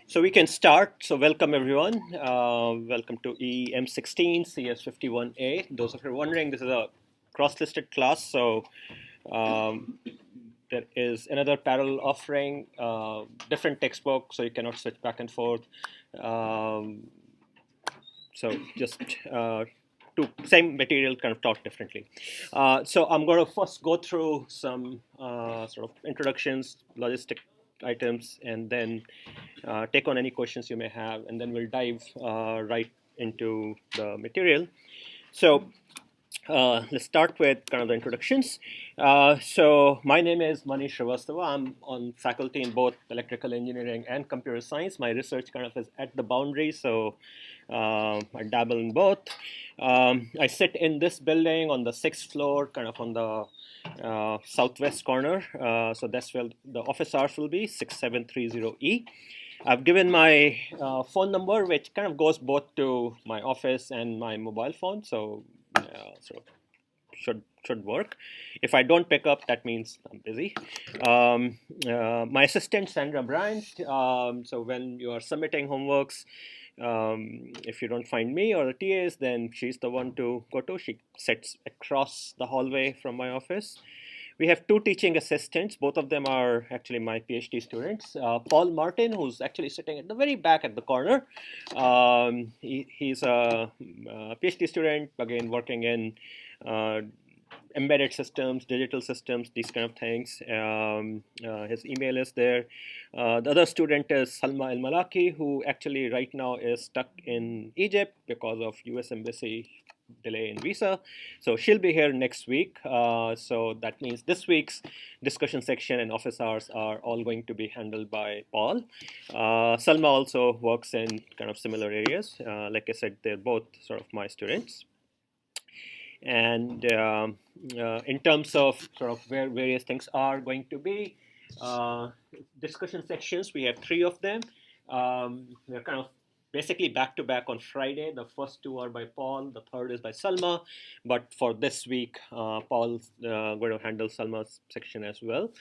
So we can start. So welcome everyone. Welcome to EEM16 CS51A. Those of you wondering, this is a cross-listed class. So um, there is another parallel offering, different textbook, so you cannot switch back and forth. Um, so just two same material kind of taught differently. So I'm going to first go through some sort of introductions, logistic items, and then take on any questions you may have, and then we'll dive right into the material. So let's start with kind of the introductions. So my name is Manish Srivastava. I'm on faculty in both electrical engineering and computer science. My research kind of is at the boundary, so I dabble in both. I sit in this building on the sixth floor, kind of on the southwest corner. So that's where the office hours will be, 6730E. I've given my phone number, which kind of goes both to my office and my mobile phone. So sort of should work. If I don't pick up, that means I'm busy. My assistant Sandra Bryant. So when you are submitting homeworks, if you don't find me or the TAs, then she's the one to go to. She sits across the hallway from my office. We have two teaching assistants. Both of them are actually my PhD students. Paul Martin, who's actually sitting at the very back at the corner. He's a PhD student, again, working in embedded systems, digital systems, these kind of things. His email is there. The other student is Salma El Malaki, who actually right now is stuck in Egypt because of US Embassy delay in visa. So she'll be here next week. So that means this week's discussion section and office hours are all going to be handled by Paul. Salma also works in kind of similar areas. Like I said, they're both sort of my students. And in terms of sort of where various things are going to be, discussion sections, we have three of them. They're kind of basically back to back on Friday. The first two are by Paul, the third is by Salma. But for this week, Paul's going to handle Salma's section as well.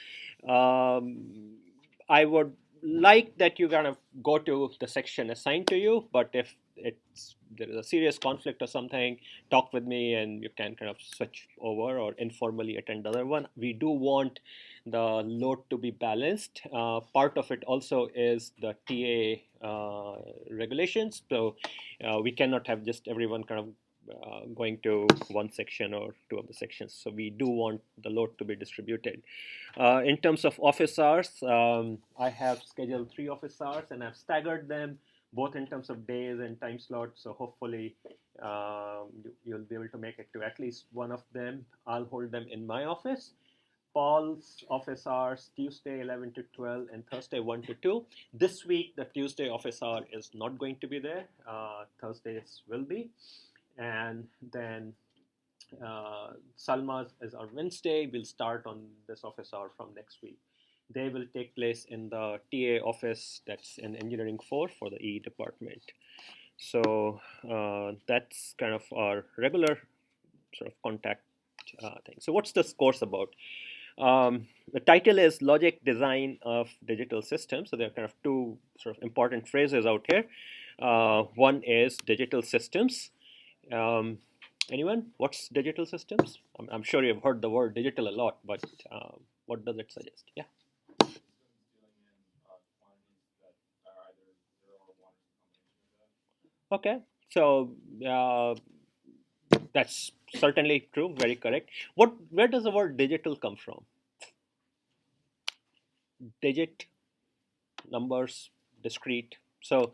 I would like that you kind of go to the section assigned to you, but if there is a serious conflict or something, talk with me and you can kind of switch over or informally attend the other one. We do want the load to be balanced. Part of it also is the TA regulations, so we cannot have just everyone kind of going to one section or two of the sections. So we do want the load to be distributed. In terms of office hours, I have scheduled 3 office hours and I've staggered them both in terms of days and time slots. So hopefully you'll be able to make it to at least one of them. I'll hold them in my office. Paul's office hours Tuesday 11 to 12 and Thursday 1 to 2. This week the Tuesday office hour is not going to be there. Thursdays will be. And then Salma's is our Wednesday. We'll start on this office hour from next week. They will take place in the TA office that's in Engineering 4 for the EE department. So that's kind of our regular sort of contact thing. So what's this course about? The title is Logic Design of Digital Systems. So there are kind of two sort of important phrases out here. One is digital systems. Anyone? What's digital systems? I'm sure you've heard the word digital a lot, but what does it suggest? Yeah. Okay. So that's certainly true. Very correct. Where does the word digital come from? Digit, numbers, discrete. So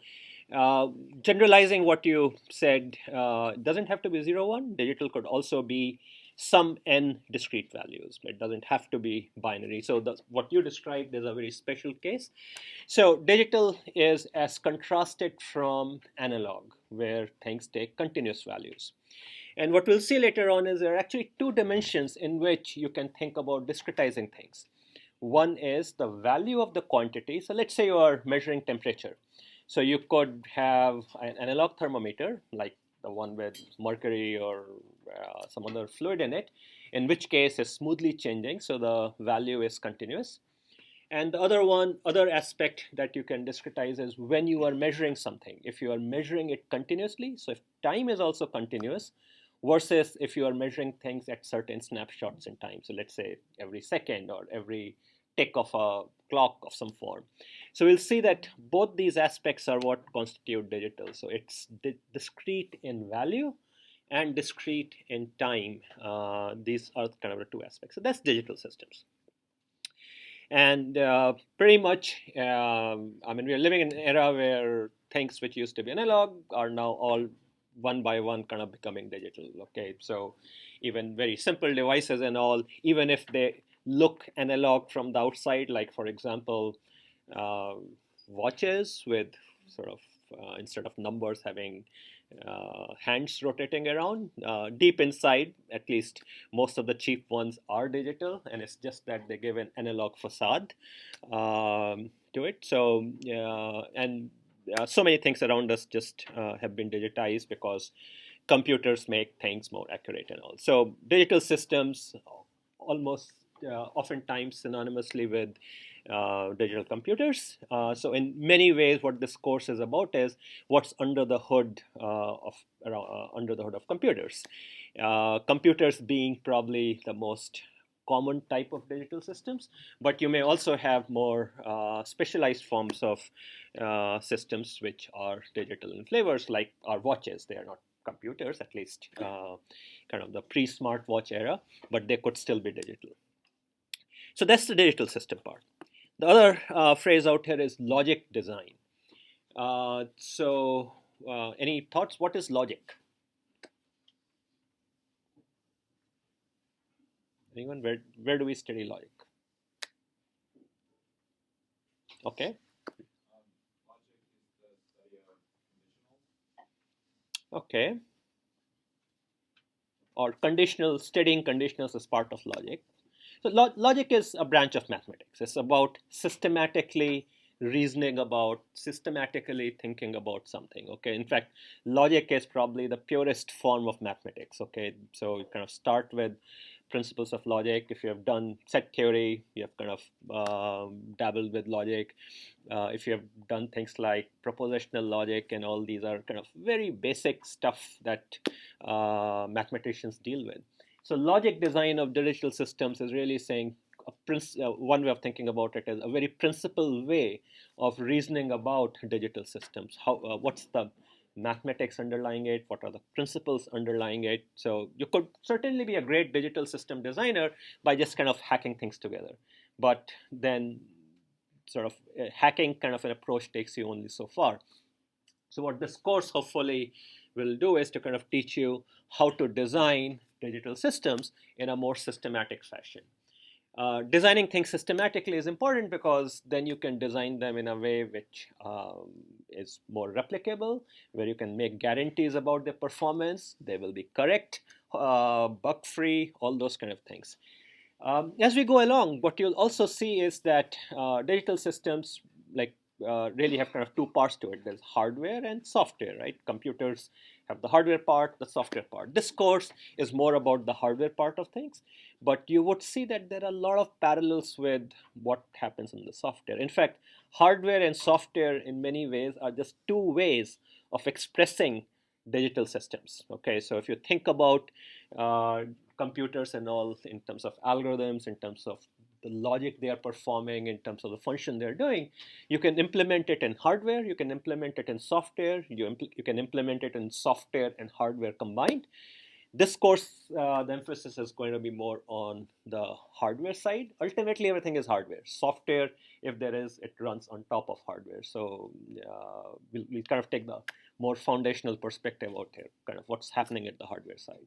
generalizing what you said, doesn't have to be 0, 1. Digital could also be some n discrete values. It doesn't have to be binary. So what you described is a very special case. So digital is as contrasted from analog, where things take continuous values. And what we'll see later on is there are actually two dimensions in which you can think about discretizing things. One is the value of the quantity. So let's say you are measuring temperature. So you could have an analog thermometer, like the one with mercury or some other fluid in it, in which case it's smoothly changing, so the value is continuous. And the other aspect that you can discretize is when you are measuring something. If you are measuring it continuously, so if time is also continuous, versus if you are measuring things at certain snapshots in time. So let's say every second or every tick of a clock of some form. So we'll see that both these aspects are what constitute digital. So it's discrete in value and discrete in time. These are kind of the two aspects. So that's digital systems. And pretty much, I mean, we are living in an era where things which used to be analog are now all one by one kind of becoming digital. Okay, so even very simple devices and all, even if they look analog from the outside, like for example, uh, watches with sort of instead of numbers having hands rotating around. Deep inside, at least most of the cheap ones are digital, and it's just that they give an analog facade to it. So, and so many things around us just have been digitized because computers make things more accurate and all. So, digital systems almost oftentimes synonymously with digital computers. So in many ways, what this course is about is what's under the hood under the hood of computers. Computers being probably the most common type of digital systems, but you may also have more specialized forms of systems which are digital in flavors, like our watches. They are not computers, at least kind of the pre-smartwatch era, but they could still be digital. So that's the digital system part. The other phrase out here is logic design. Any thoughts? What is logic? Anyone? Where do we study logic? Okay. Okay. Or conditional, studying conditionals is part of logic. So logic is a branch of mathematics. It's about systematically reasoning about, systematically thinking about something. Okay. In fact, logic is probably the purest form of mathematics. Okay. So you kind of start with principles of logic. If you have done set theory, you have kind of dabbled with logic. If you have done things like propositional logic and all, these are kind of very basic stuff that mathematicians deal with. So logic design of digital systems is really saying one way of thinking about it is a very principled way of reasoning about digital systems. What's the mathematics underlying it? What are the principles underlying it? So you could certainly be a great digital system designer by just kind of hacking things together, but then sort of hacking kind of an approach takes you only so far. So what this course hopefully will do is to kind of teach you how to design digital systems in a more systematic fashion. Designing things systematically is important because then you can design them in a way which is more replicable, where you can make guarantees about their performance. They will be correct, bug free, all those kind of things. As we go along, what you'll also see is that digital systems like really have kind of two parts to it. There's hardware and software, right? Computers have the hardware part, the software part. This course is more about the hardware part of things, but you would see that there are a lot of parallels with what happens in the software. In fact, hardware and software in many ways are just two ways of expressing digital systems. Okay, so if you think about computers and all in terms of algorithms, in terms of the logic they are performing, in terms of the function they're doing, you can implement it in hardware, you can implement it in software, you can implement it in software and hardware combined. This course, the emphasis is going to be more on the hardware side. Ultimately, everything is hardware. Software, if there is, it runs on top of hardware. So we'll kind of take the more foundational perspective out here, kind of what's happening at the hardware side.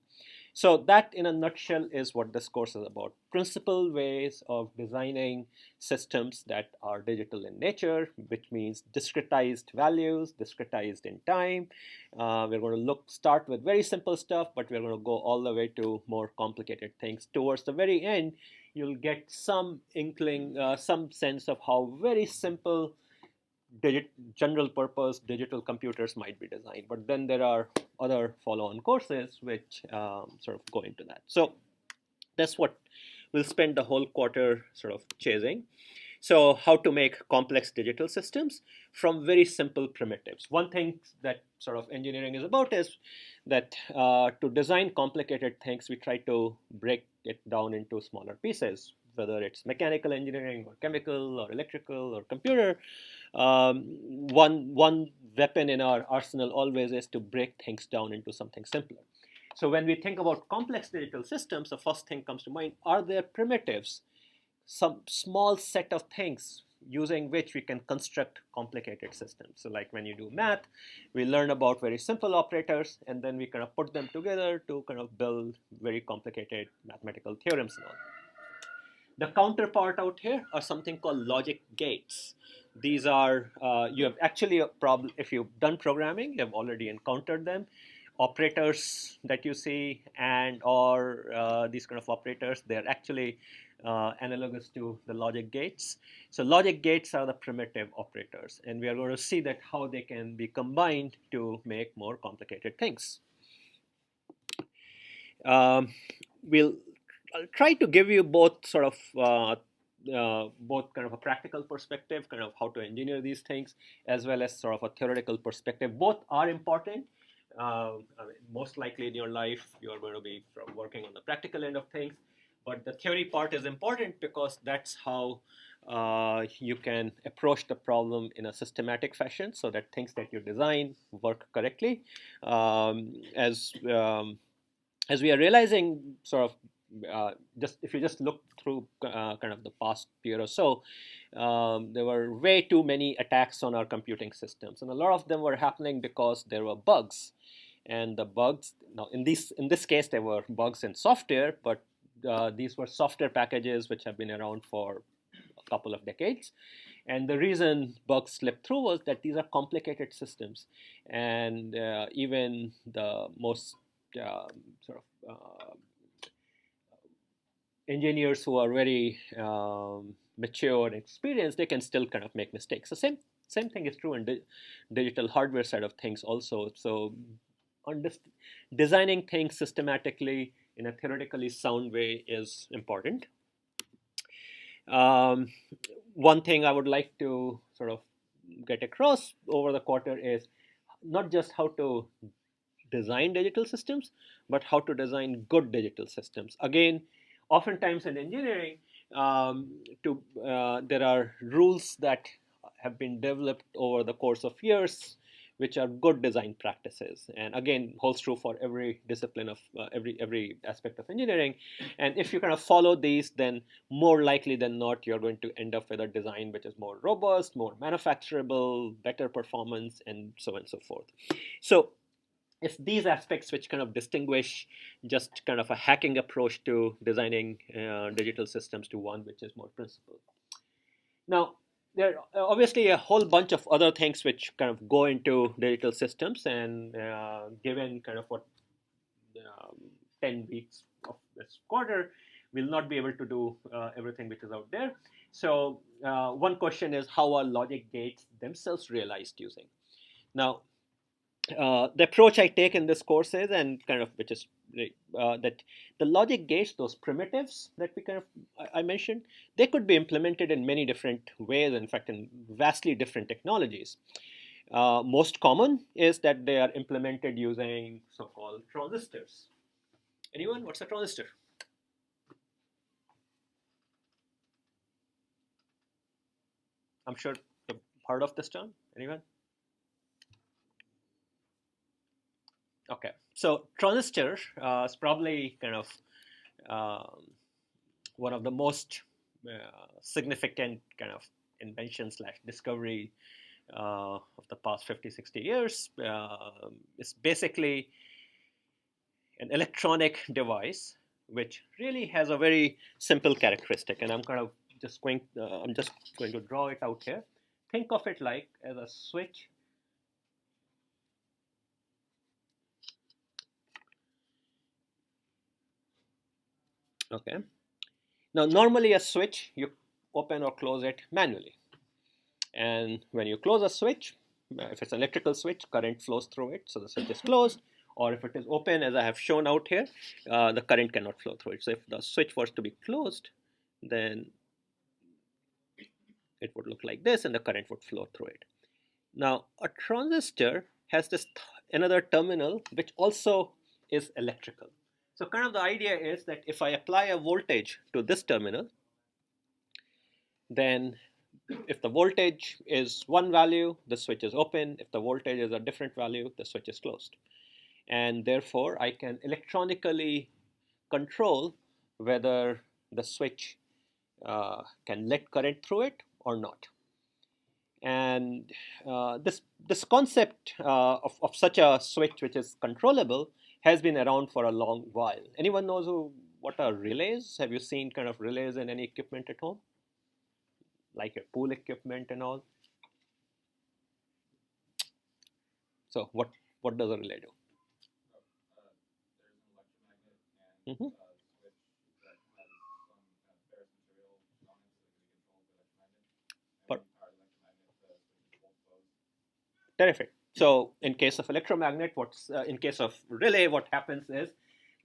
So that, in a nutshell, is what this course is about. Principal ways of designing systems that are digital in nature, which means discretized values, discretized in time. We're going to start with very simple stuff, but we're going to go all the way to more complicated things. Towards the very end, you'll get some inkling, some sense of how very simple general purpose digital computers might be designed. But then there are other follow-on courses which sort of go into that. So that's what we'll spend the whole quarter sort of chasing. So how to make complex digital systems from very simple primitives. One thing that sort of engineering is about is that to design complicated things, we try to break it down into smaller pieces, whether it's mechanical engineering or chemical or electrical or computer. One weapon in our arsenal always is to break things down into something simpler. So when we think about complex digital systems, the first thing comes to mind, are there primitives, some small set of things using which we can construct complicated systems. So like when you do math, we learn about very simple operators and then we kind of put them together to kind of build very complicated mathematical theorems and all. The counterpart out here are something called logic gates. These are, you have actually a problem, if you've done programming, you have already encountered them. Operators that you see and or these kind of operators, they're actually analogous to the logic gates. So logic gates are the primitive operators, and we are going to see that how they can be combined to make more complicated things. We'll I'll try to give you both sort of both kind of a practical perspective, kind of how to engineer these things, as well as sort of a theoretical perspective. Both are important. I mean, most likely in your life, you are going to be working on the practical end of things, but the theory part is important because that's how you can approach the problem in a systematic fashion, so that things that you design work correctly. As we are realizing, sort of, just if you just look through kind of the past year or so, there were way too many attacks on our computing systems, and a lot of them were happening because there were bugs. And the bugs, now in this case, there were bugs in software, but these were software packages which have been around for a couple of decades. And the reason bugs slipped through was that these are complicated systems, and even the most sort of engineers who are very mature and experienced, they can still kind of make mistakes. The same thing is true in digital hardware side of things also. So designing things systematically in a theoretically sound way is important. One thing I would like to sort of get across over the quarter is not just how to design digital systems, but how to design good digital systems. Again, oftentimes in engineering, there are rules that have been developed over the course of years, which are good design practices. And again, holds true for every discipline of every aspect of engineering. And if you kind of follow these, then more likely than not, you're going to end up with a design which is more robust, more manufacturable, better performance, and so on and so forth. So it's these aspects which kind of distinguish just kind of a hacking approach to designing digital systems to one which is more principled. Now, there are obviously a whole bunch of other things which kind of go into digital systems, and given kind of what um, 10 weeks of this quarter, we'll not be able to do everything which is out there. So one question is, how are logic gates themselves realized using? Now, the approach I take in this course is, and kind of which is that the logic gates, those primitives that we kind of I mentioned, they could be implemented in many different ways. In fact, in vastly different technologies. Most common is that they are implemented using so-called transistors. Anyone? What's a transistor? I'm sure you've heard of this term. Anyone? Okay, so transistor is probably kind of um, one of the most significant kind of invention slash discovery of the past 50, 60 years. It's basically an electronic device which really has a very simple characteristic, and I'm just going to draw it out here. Think of it like as a switch. Okay. Now, normally a switch, you open or close it manually. And when you close a switch, if it's an electrical switch, current flows through it, so the switch is closed. Or if it is open, as I have shown out here, the current cannot flow through it. So if the switch was to be closed, then it would look like this, and the current would flow through it. Now, a transistor has this another terminal which also is electrical. So kind of the idea is that if I apply a voltage to this terminal, then if the voltage is one value, the switch is open. If the voltage is a different value, the switch is closed. And therefore, I can electronically control whether the switch can let current through it or not. And this concept of such a switch which is controllable has been around for a long while. Anyone knows what are relays? Have you seen kind of relays in any equipment at home, like your pool equipment and all? So what does a relay do? Mm-hmm. Terrific. So in case of electromagnet, in case of relay, what happens is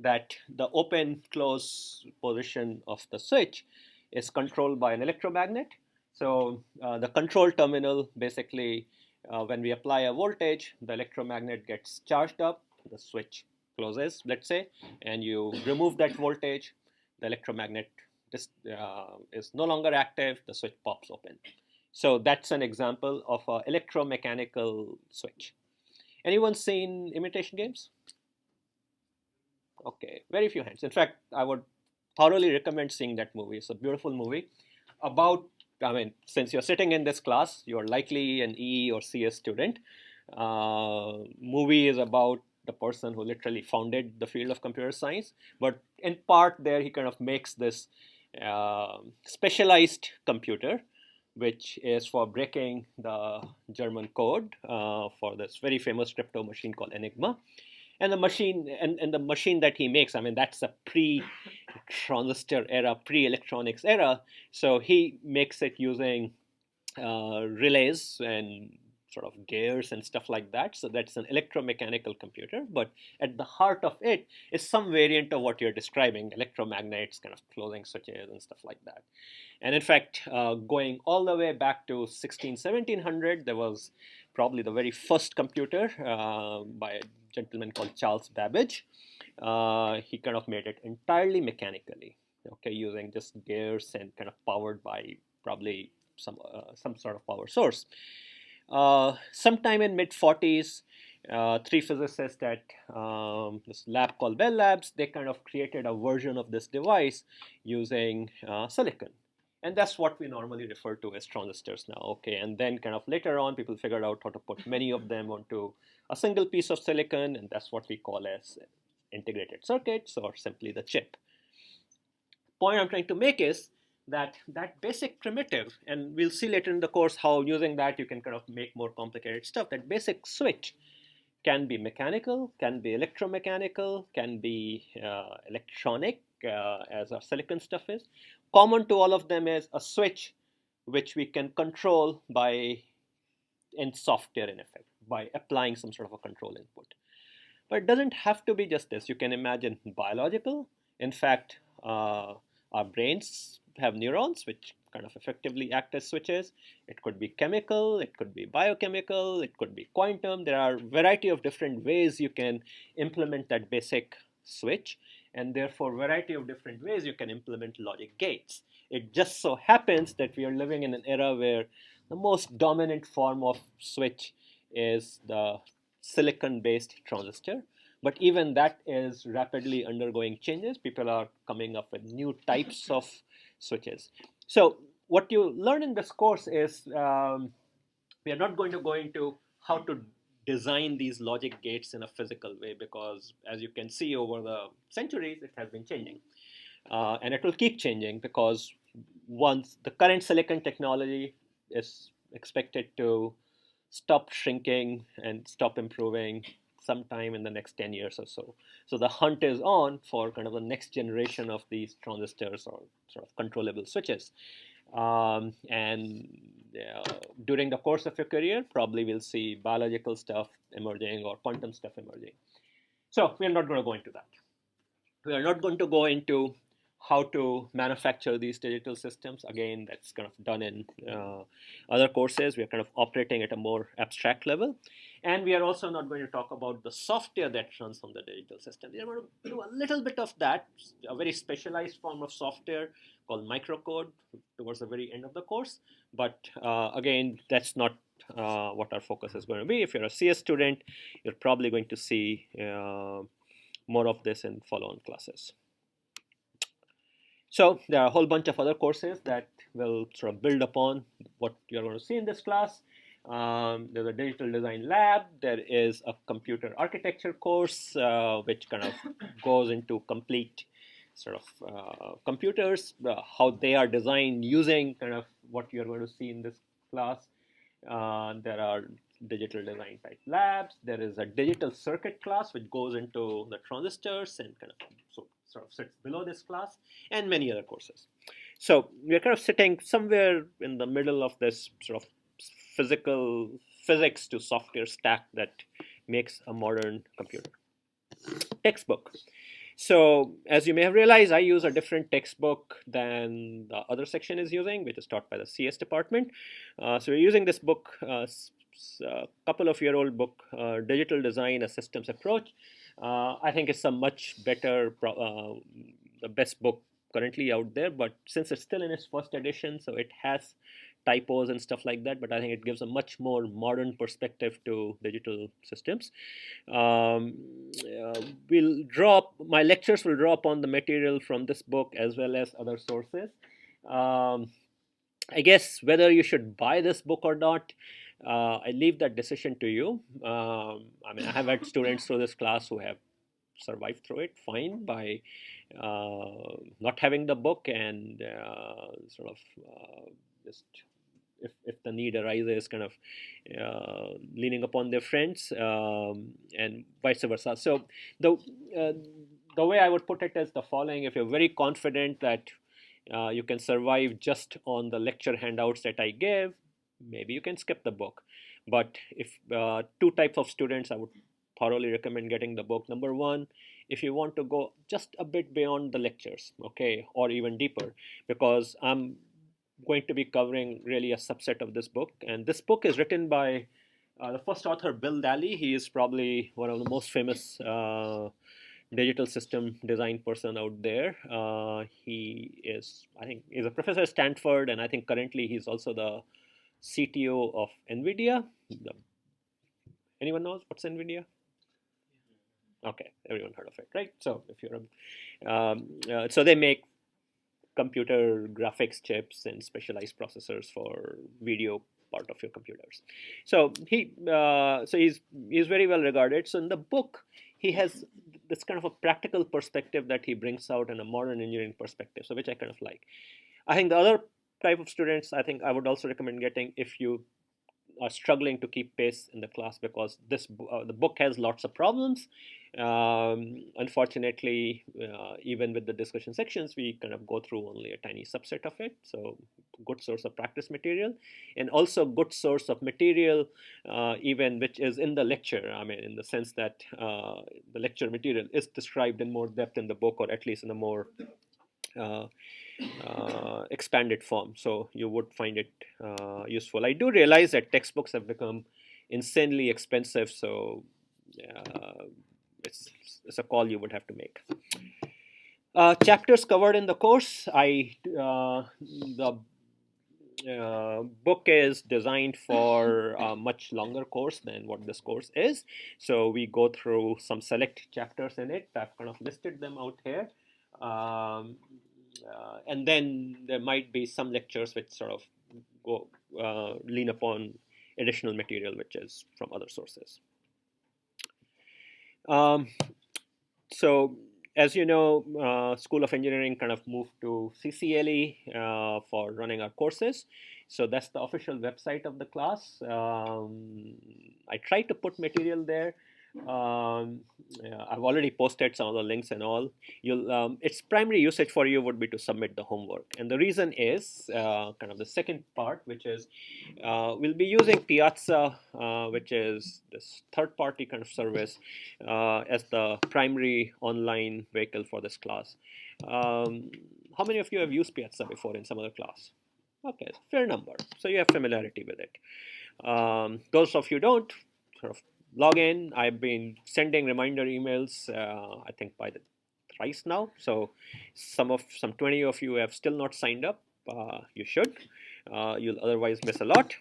that the open close position of the switch is controlled by an electromagnet. So the control terminal basically, when we apply a voltage, the electromagnet gets charged up, the switch closes, let's say, and you remove that voltage, the electromagnet is no longer active, the switch pops open. So that's an example of an electromechanical switch. Anyone seen Imitation Games? Okay, very few hands. In fact, I would thoroughly recommend seeing that movie. It's a beautiful movie about, I mean, since you're sitting in this class, you're likely an EE or CS student. Movie is about the person who literally founded the field of computer science, but in part there he kind of makes this specialized computer which is for breaking the German code for this very famous crypto machine called Enigma. And the machine that he makes, I mean, that's a pre-transistor era, pre-electronics era. So he makes it using relays and sort of gears and stuff like that. So that's an electromechanical computer, but at the heart of it is some variant of what you're describing, electromagnets, kind of closing switches and stuff like that. And in fact, going all the way back to 1700, there was probably the very first computer by a gentleman called Charles Babbage. He kind of made it entirely mechanically, okay, using just gears and kind of powered by probably some sort of power source. Sometime in mid 40s, three physicists at this lab called Bell Labs, they kind of created a version of this device using silicon. And that's what we normally refer to as transistors now, okay? And then kind of later on, people figured out how to put many of them onto a single piece of silicon, and that's what we call as integrated circuits or simply the chip. Point I'm trying to make is that basic primitive, and we'll see later in the course how using that you can kind of make more complicated stuff, that basic switch can be mechanical, can be electromechanical, can be electronic, as our silicon stuff is. Common to all of them is a switch which we can control in software, in effect, by applying some sort of a control input. But it doesn't have to be just this. You can imagine biological. In fact, our brains have neurons which kind of effectively act as switches. It could be chemical, it could be biochemical, it could be quantum. There are a variety of different ways you can implement that basic switch, and therefore variety of different ways you can implement logic gates. It just so happens that we are living in an era where the most dominant form of switch is the silicon-based transistor. But even that is rapidly undergoing changes. People are coming up with new types of switches. So what you learn in this course is we are not going to go into how to design these logic gates in a physical way, because as you can see over the centuries, it has been changing. And it will keep changing because once the current silicon technology is expected to stop shrinking and stop improving sometime in the next 10 years or so. So the hunt is on for kind of the next generation of these transistors or sort of controllable switches. And during the course of your career, probably we'll see biological stuff emerging or quantum stuff emerging. So we are not going to go into that. We are not going to go into how to manufacture these digital systems. Again, that's kind of done in other courses. We are kind of operating at a more abstract level. And we are also not going to talk about the software that runs on the digital system. We are going to do a little bit of that, a very specialized form of software called microcode towards the very end of the course. But again, that's not what our focus is going to be. If you're a CS student, you're probably going to see more of this in follow-on classes. So there are a whole bunch of other courses that will sort of build upon what you're going to see in this class. There's a digital design lab. There is a computer architecture course, which kind of goes into complete sort of computers, how they are designed using kind of what you're going to see in this class. There are digital design type labs. There is a digital circuit class which goes into the transistors and kind of sort of sits below this class, and many other courses. So we're kind of sitting somewhere in the middle of this sort of physics to software stack that makes a modern computer. Textbook. So as you may have realized, I use a different textbook than the other section is using, which is taught by the CS department. So we're using this book, a couple of year old book, Digital Design, a Systems Approach. I think it's a much better, the best book currently out there, but since it's still in its first edition, so it has typos and stuff like that, but I think it gives a much more modern perspective to digital systems. My lectures will draw upon the material from this book as well as other sources. I guess whether you should buy this book or not, I leave that decision to you. I mean, I have had students through this class who have survived through it fine by not having the book and sort of just if the need arises, kind of leaning upon their friends and vice versa. So the way I would put it is the following: if you're very confident that you can survive just on the lecture handouts that I give, maybe you can skip the book. But if two types of students, I would thoroughly recommend getting the book. Number one, if you want to go just a bit beyond the lectures, okay, or even deeper, because I'm going to be covering really a subset of this book. And this book is written by the first author, Bill Daly. He is probably one of the most famous digital system design person out there. He is, I think, he's a professor at Stanford, and I think currently he's also the CTO of NVIDIA. Anyone knows what's NVIDIA? Okay, everyone heard of it, right? So if you're so they make computer graphics chips and specialized processors for video part of your computers. So he's very well regarded. So in the book, he has this kind of a practical perspective that he brings out and a modern engineering perspective, so which I kind of like. I think the other type of students, I think I would also recommend getting if you are struggling to keep pace in the class, because the book has lots of problems. Unfortunately, even with the discussion sections, we kind of go through only a tiny subset of it. So good source of practice material, and also good source of material even which is in the lecture. I mean, in the sense that the lecture material is described in more depth in the book, or at least in a more expanded form, so you would find it useful. I do realize that textbooks have become insanely expensive, so it's a call you would have to make. Chapters covered in the course. The book is designed for a much longer course than what this course is, so we go through some select chapters in it. I've kind of listed them out here. And then there might be some lectures which sort of go lean upon additional material which is from other sources. So as you know, School of Engineering kind of moved to CCLE for running our courses. So that's the official website of the class. I try to put material there. Yeah, I've already posted some of the links and all. Its primary usage for you would be to submit the homework, and the reason is kind of the second part, which is we'll be using Piazza, which is this third-party kind of service, as the primary online vehicle for this class. How many of you have used Piazza before in some other class? Okay, fair number. So you have familiarity with it. Those of you don't, sort of log in. I've been sending reminder emails, I think by the thrice now. So some 20 of you have still not signed up. You should. You'll otherwise miss a lot.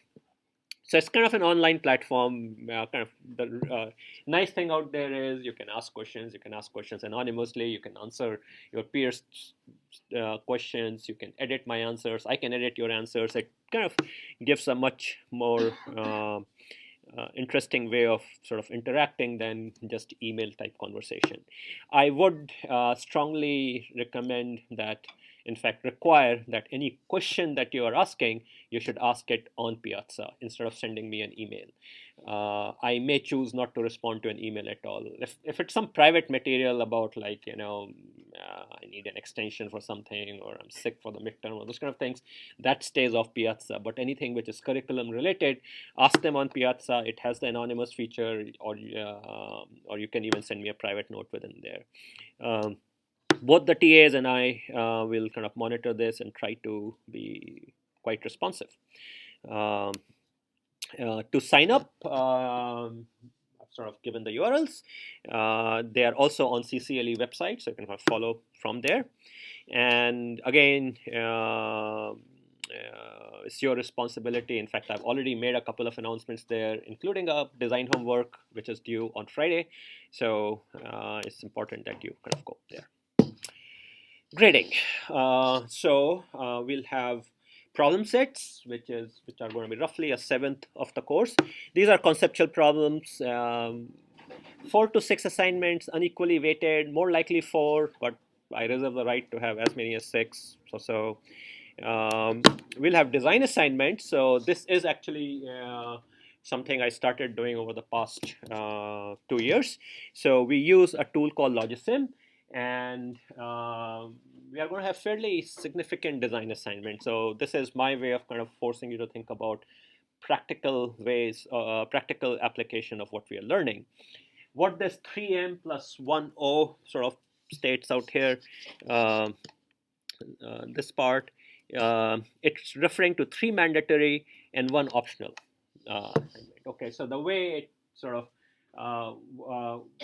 So it's kind of an online platform. Kind of the nice thing out there is you can ask questions. You can ask questions anonymously. You can answer your peers' questions. You can edit my answers. I can edit your answers. It kind of gives a much more interesting way of sort of interacting than just email type conversation. I would strongly recommend that, in fact, require that any question that you are asking, you should ask it on Piazza instead of sending me an email. I may choose not to respond to an email at all. If it's some private material about, like, I need an extension for something, or I'm sick for the midterm, or those kind of things, that stays off Piazza. But anything which is curriculum related, ask them on Piazza. It has the anonymous feature, or you can even send me a private note within there. Both the TAs and I will kind of monitor this and try to be quite responsive. To sign up, I've sort of given the URLs. They are also on CCLE website, so you can kind of follow from there. And again, it's your responsibility. In fact, I've already made a couple of announcements there, including a design homework, which is due on Friday. So it's important that you kind of go there. Grading. We'll have problem sets, which are going to be roughly a seventh of the course. These are conceptual problems. 4 to 6 assignments, unequally weighted, more likely 4, but I reserve the right to have as many as 6. We'll have design assignments. So this is actually something I started doing over the past 2 years. So we use a tool called Logisim, and we are going to have fairly significant design assignments. So this is my way of kind of forcing you to think about practical ways, practical application of what we are learning. What this 3M plus 1O sort of states out here, this part, it's referring to 3 mandatory and 1 optional assignment. Okay, so the way it sort of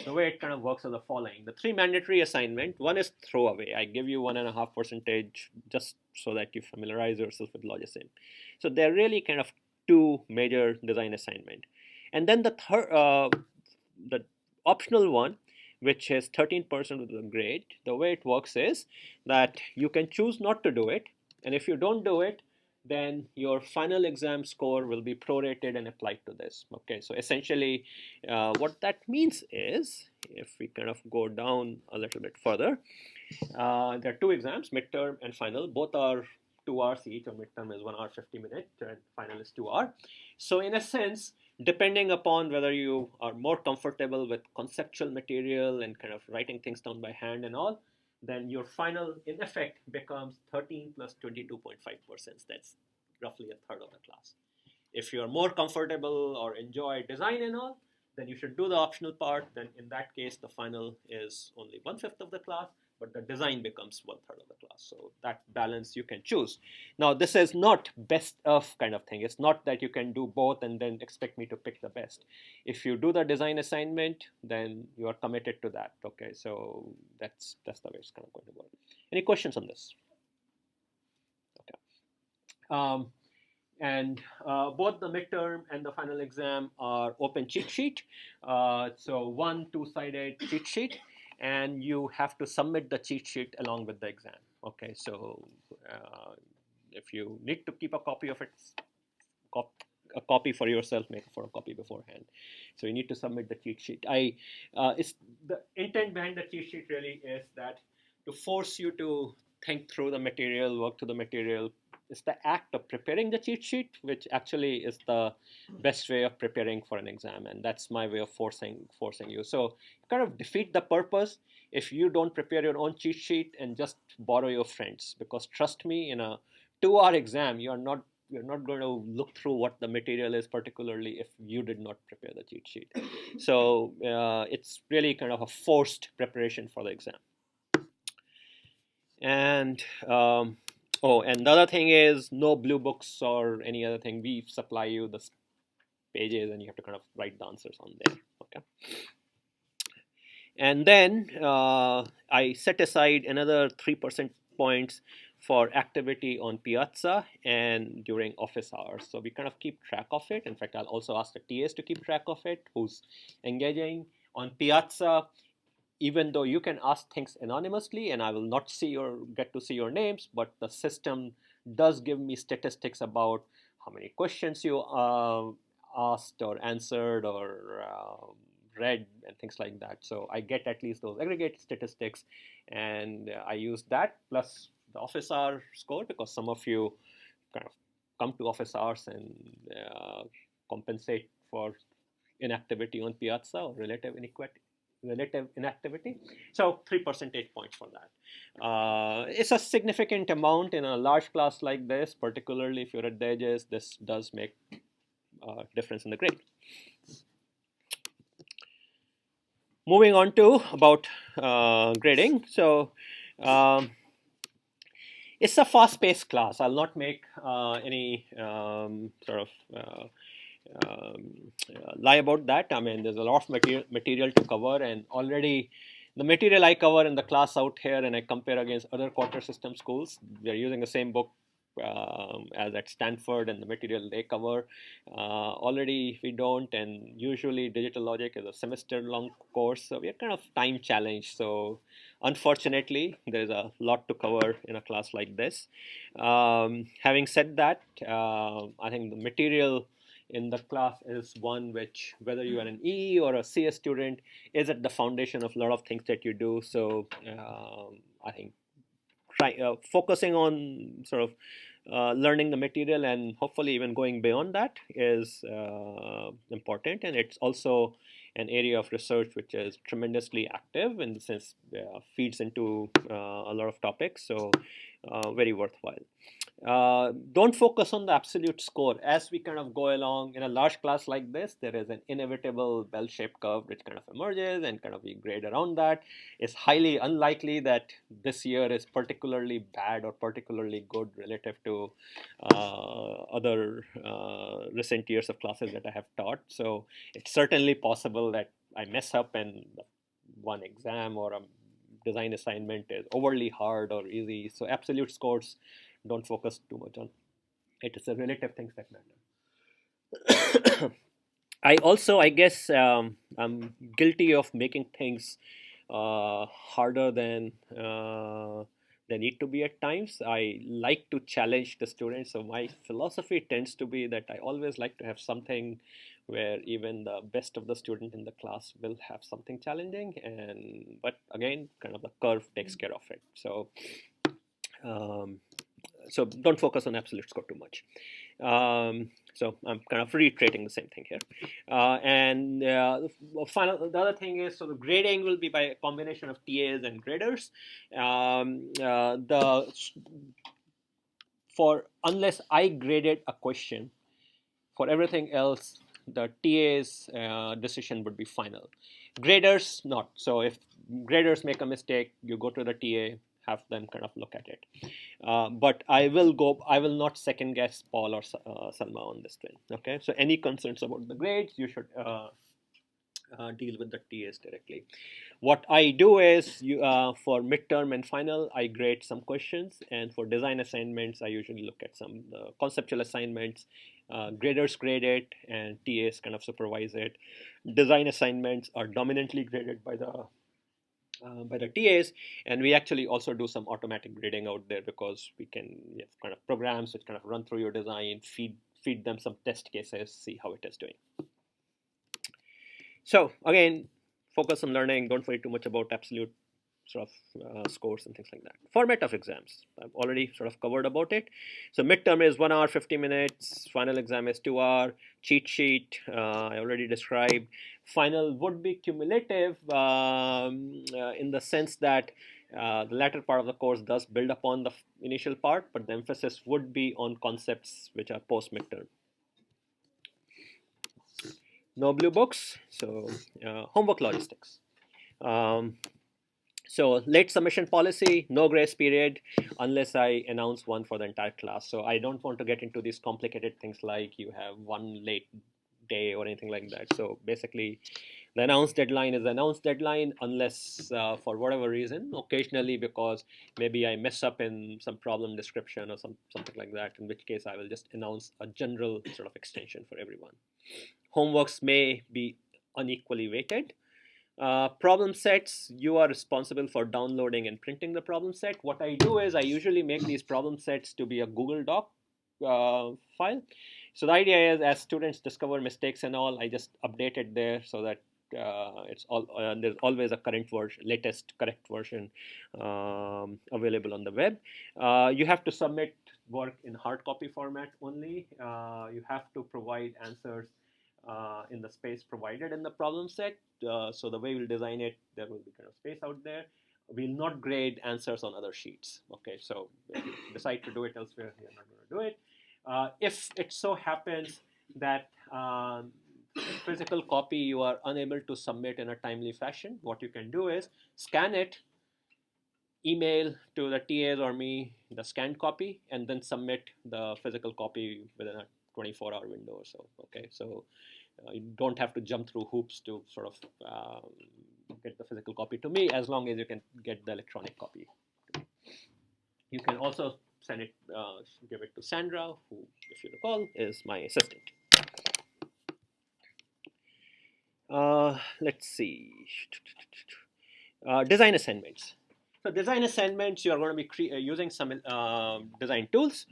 the way it kind of works is the following: the 3 mandatory assignment, one is throwaway. I give you 1.5% just so that you familiarize yourself with Logisim. So they're really kind of 2 major design assignment, and then the optional one, which is 13% of the grade. The way it works is that you can choose not to do it, and if you don't do it, then your final exam score will be prorated and applied to this. Okay, so essentially what that means is, if we kind of go down a little bit further, there are 2 exams, midterm and final. Both are 2 hours each, or midterm is 1 hour 50 minutes and final is 2 hours. So in a sense, depending upon whether you are more comfortable with conceptual material and kind of writing things down by hand and all, then your final in effect becomes 13 plus 22.5%. That's roughly a third of the class. If you're more comfortable or enjoy design and all, then you should do the optional part. Then in that case, the final is only 1/5 of the class, but the design becomes 1/3 of the class. So that balance you can choose. Now, this is not best of kind of thing. It's not that you can do both and then expect me to pick the best. If you do the design assignment, then you are committed to that. Okay, so that's the way it's kind of going to work. Any questions on this? Okay. And both the midterm and the final exam are open cheat sheet. So 1 2-sided cheat sheet, and you have to submit the cheat sheet along with the exam. Okay, so if you need to keep a copy of it, a copy for yourself, make a copy beforehand. So you need to submit the cheat sheet. It's the intent behind the cheat sheet really is that to force you to think through the material, work through the material. It's the act of preparing the cheat sheet, which actually is the best way of preparing for an exam, and that's my way of forcing you. So kind of defeat the purpose if you don't prepare your own cheat sheet and just borrow your friends. Because trust me, in a 2-hour exam, you're not going to look through what the material is, particularly if you did not prepare the cheat sheet. So it's really kind of a forced preparation for the exam. And and the other thing is no blue books or any other thing. We supply you the pages, and you have to kind of write the answers on there. Okay. And then I set aside another 3% points for activity on Piazza and during office hours. So we kind of keep track of it. In fact, I'll also ask the TAs to keep track of it, who's engaging. On Piazza, even though you can ask things anonymously and I will not get to see your names, but the system does give me statistics about how many questions you asked or answered or read and things like that. So I get at least those aggregate statistics, and I use that plus the office hour score, because some of you kind of come to office hours and compensate for inactivity on Piazza or relative inactivity. So 3 percentage points for that. It's a significant amount in a large class like this, particularly if you're at the edges. This does make a difference in the grade. Moving on to about grading. So it's a fast-paced class. I'll not make any sort of lie about that. I mean, there's a lot of material to cover, and already the material I cover in the class out here, and I compare against other quarter system schools, they're using the same book as at Stanford, and the material they cover. Already we don't, and usually digital logic is a semester-long course, so we're kind of time challenged. So unfortunately, there's a lot to cover in a class like this. Having said that, I think the material in the class is one which, whether you are an EE or a CS student, is at the foundation of a lot of things that you do. So I think focusing on sort of learning the material and hopefully even going beyond that is important. And it's also an area of research which is tremendously active, in the sense feeds into a lot of topics. So very worthwhile. Don't focus on the absolute score. As we kind of go along in a large class like this, there is an inevitable bell-shaped curve which kind of emerges, and kind of we grade around that. It's highly unlikely that this year is particularly bad or particularly good relative to other recent years of classes that I have taught. So it's certainly possible that I mess up and one exam or a design assignment is overly hard or easy. So absolute scores, don't focus too much on it. It's the relative things that matter. I guess I'm guilty of making things harder than they need to be at times. I like to challenge the students, so my philosophy tends to be that I always like to have something where even the best of the student in the class will have something challenging, but again, kind of the curve takes care of it. So so don't focus on absolute score too much. So I'm kind of reiterating the same thing here. The other thing is, so the grading will be by a combination of TAs and graders. Unless I graded a question, for everything else, the TA's decision would be final. Graders not. So if graders make a mistake, you go to the TA, have them kind of look at it. But I will not second guess Paul or Salma on this thing. Okay, so any concerns about the grades, you should deal with the TAs directly. What I do is, for midterm and final, I grade some questions, and for design assignments, I usually look at some conceptual assignments. Graders grade it, and TAs kind of supervise it. Design assignments are dominantly graded by the TAs, and we actually also do some automatic grading out there, because we can have kind of programs which kind of run through your design, feed them some test cases, see how it is doing. So again, focus on learning. Don't worry too much about absolute sort of scores and things like that. Format of exams, I've already sort of covered about it. So midterm is 1 hour 50 minutes, final exam is 2 hour, cheat sheet I already described. Final would be cumulative in the sense that the latter part of the course does build upon the initial part, but the emphasis would be on concepts which are post midterm. No blue books, so homework logistics. So late submission policy, no grace period unless I announce one for the entire class. So I don't want to get into these complicated things like you have one late day or anything like that. So basically, the announced deadline is the announced deadline unless for whatever reason, occasionally because maybe I mess up in some problem description or something like that, in which case I will just announce a general sort of extension for everyone. Homeworks may be unequally weighted. Problem sets, you are responsible for downloading and printing the problem set. What I do is I usually make these problem sets to be a Google Doc file. So the idea is as students discover mistakes and all, I just update it there so that it's all there's always a current version, latest correct version available on the web. You have to submit work in hard copy format only. You have to provide answers in the space provided in the problem set. So the way we'll design it, there will be kind of space out there. We'll not grade answers on other sheets. Okay, so if you decide to do it elsewhere, you're not going to do it. If it so happens that physical copy you are unable to submit in a timely fashion, what you can do is scan it, email to the TAs or me the scanned copy, and then submit the physical copy within a 24-hour window or so. Okay, so you don't have to jump through hoops to sort of get the physical copy to me, as long as you can get the electronic copy. You can also send it, give it to Sandra, who, if you recall, is my assistant. Let's see. Design assignments. So design assignments, you are going to be using some design tools.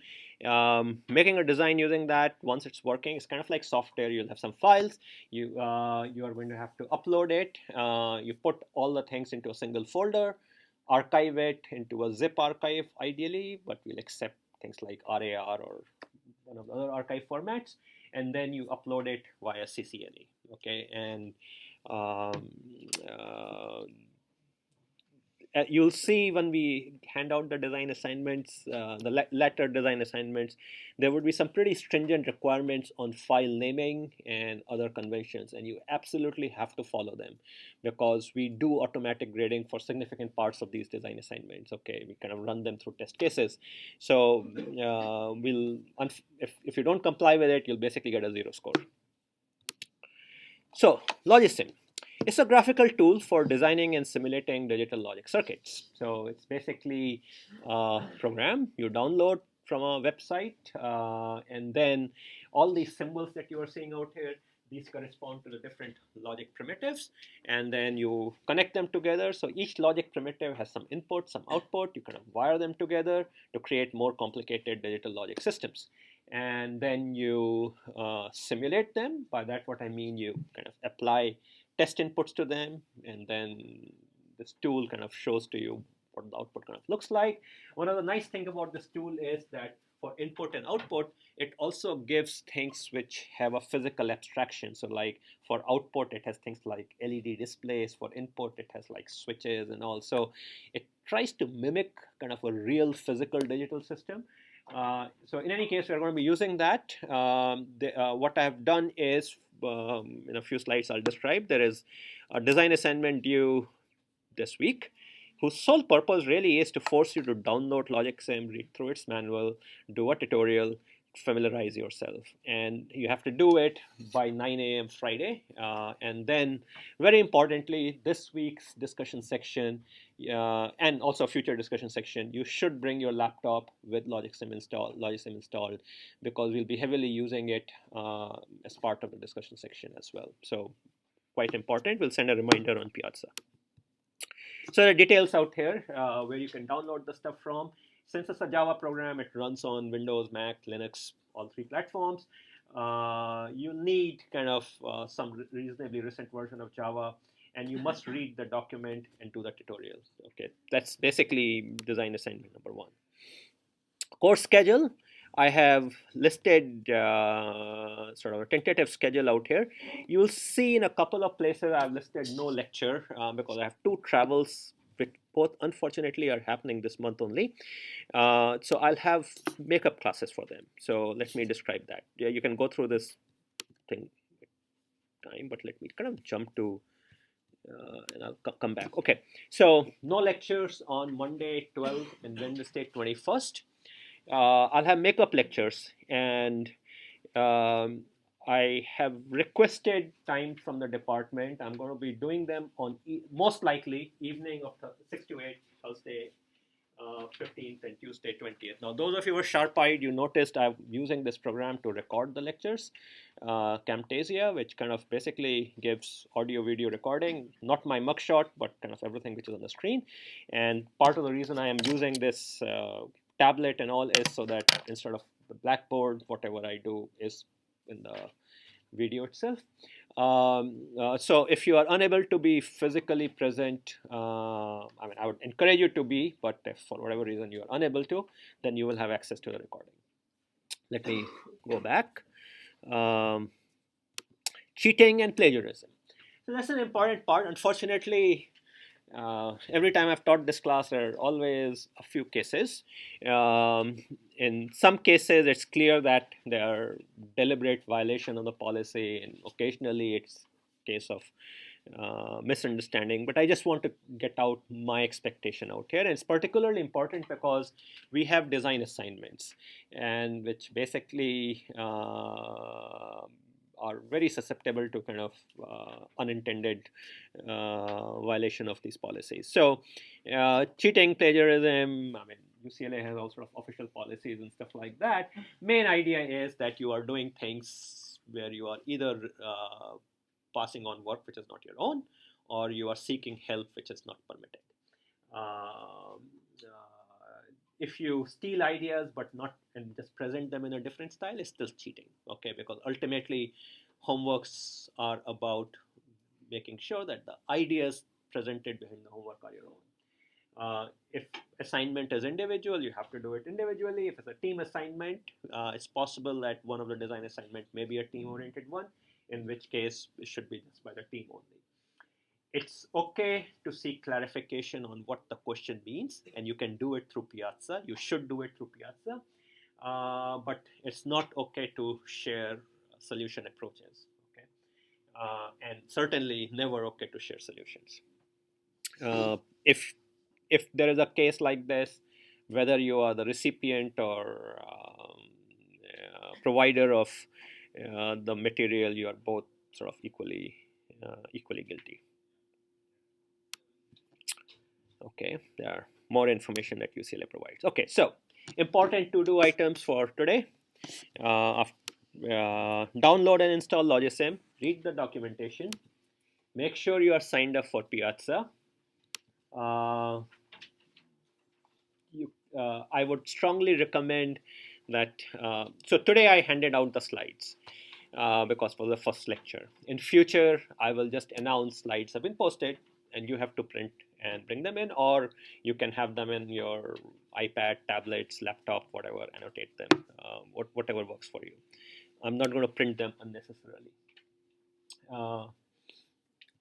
Making a design using that, once it's working, it's kind of like software. You'll have some files. You are going to have to upload it. You put all the things into a single folder, archive it into a zip archive ideally, but we'll accept things like RAR or one of the other archive formats, and then you upload it via CCNA. Okay, and you'll see when we hand out the design assignments, the latter design assignments, there would be some pretty stringent requirements on file naming and other conventions, and you absolutely have to follow them because we do automatic grading for significant parts of these design assignments. Okay, we kind of run them through test cases. So if you don't comply with it, you'll basically get a 0 score. So Logisim. It's a graphical tool for designing and simulating digital logic circuits. So it's basically a program you download from a website, and then all these symbols that you are seeing out here, these correspond to the different logic primitives, and then you connect them together. So each logic primitive has some input, some output. You kind of wire them together to create more complicated digital logic systems. And then you simulate them. By that, what I mean, you kind of apply test inputs to them, and then this tool kind of shows to you what the output kind of looks like. One of the nice things about this tool is that for input and output, it also gives things which have a physical abstraction. So like for output, it has things like LED displays. For input, it has like switches and all. So it tries to mimic kind of a real physical digital system. So in any case, we're going to be using that. What I've done is, in a few slides I'll describe, there is a design assignment due this week, whose sole purpose really is to force you to download Logisim, read through its manual, do a tutorial, familiarize yourself. And you have to do it by 9 a.m. Friday. And then, very importantly, this week's discussion section, and also a future discussion section, you should bring your laptop with Logisim installed, because we'll be heavily using it as part of the discussion section as well. So quite important. We'll send a reminder on Piazza. So the details out here where you can download the stuff from. Since it's a Java program, it runs on Windows, Mac, Linux, all three platforms. you need kind of some reasonably recent version of Java, and you must read the document and do the tutorials. Okay, that's basically design assignment number one. Course schedule, I have listed sort of a tentative schedule out here. You will see in a couple of places I've listed no lecture because I have two travels, which both unfortunately are happening this month only. So I'll have makeup classes for them. So let me describe that. Yeah, you can go through this thing time, but let me kind of jump to and I'll come back. Okay, so no lectures on Monday 12 and Wednesday 21st. I'll have makeup lectures, and um, I have requested time from the department. I'm going to be doing them on most likely evening of 6 to 8, Thursday 15th and Tuesday 20th. Now, those of you who are sharp-eyed, you noticed I'm using this program to record the lectures, Camtasia, which kind of basically gives audio-video recording, not my mugshot, but kind of everything which is on the screen. And part of the reason I am using this tablet and all is so that instead of the blackboard, whatever I do is in the video itself. So if you are unable to be physically present, I mean, I would encourage you to be, but if for whatever reason you are unable to, then you will have access to the recording. Let me go back. Um, Cheating and plagiarism. So that's an important part. Unfortunately, every time I've taught this class, there are always a few cases. In some cases, it's clear that there are deliberate violation of the policy, and occasionally it's case of misunderstanding. But I just want to get out my expectation out here, and it's particularly important because we have design assignments, and which basically are very susceptible to kind of unintended violation of these policies. So, cheating, plagiarism, I mean, UCLA has all sort of official policies and stuff like that. Main idea is that you are doing things where you are either passing on work which is not your own, or you are seeking help which is not permitted. Um, if you steal ideas but not and just present them in a different style, it's still cheating. Okay, because ultimately, homeworks are about making sure that the ideas presented behind the homework are your own. If assignment is individual, you have to do it individually. If it's a team assignment, it's possible that one of the design assignment may be a team-oriented one, in which case it should be just by the team only. It's okay to seek clarification on what the question means, and you can do it through Piazza. You should do it through Piazza, but it's not okay to share solution approaches. Okay, and certainly never okay to share solutions. If there is a case like this, whether you are the recipient or provider of the material, you are both sort of equally guilty. Okay, there are more information that UCLA provides. Okay, so important to-do items for today. Download and install Logisim. Read the documentation. Make sure you are signed up for Piazza. I would strongly recommend that. So today I handed out the slides because for the first lecture. In future, I will just announce slides have been posted, and you have to print and bring them in, or you can have them in your iPad, tablets, laptop, whatever. Annotate them, whatever works for you. I'm not going to print them unnecessarily.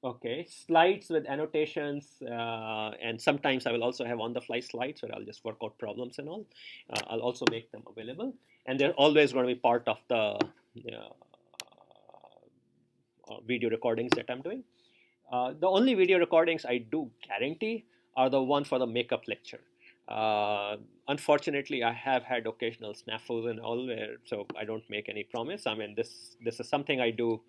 Okay, slides with annotations, and sometimes I will also have on-the-fly slides where I'll just work out problems and all. I'll also make them available, and they're always going to be part of the video recordings that I'm doing. The only video recordings I do guarantee are the one for the makeup lecture. Unfortunately, I have had occasional snafus and all, so I don't make any promise. I mean, this is something I do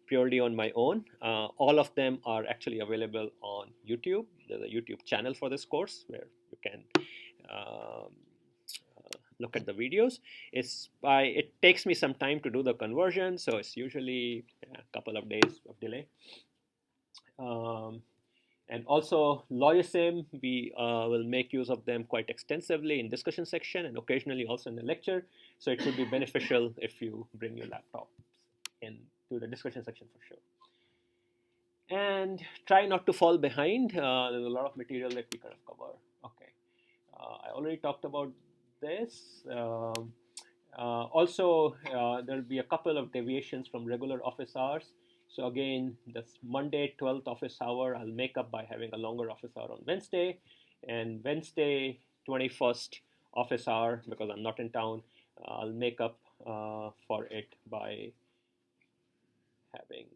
purely on my own. All of them are actually available on YouTube. There's a YouTube channel for this course where you can look at the videos. It takes me some time to do the conversion, so it's usually a couple of days of delay. And also Logisim, we will make use of them quite extensively in discussion section and occasionally also in the lecture. So it would be beneficial if you bring your laptop into the discussion section for sure. And try not to fall behind. There's a lot of material that we kind of cover. Okay, I already talked about this. There'll be a couple of deviations from regular office hours. So again, this Monday 12th office hour, I'll make up by having a longer office hour on Wednesday, and Wednesday 21st office hour, because I'm not in town, I'll make up for it by having,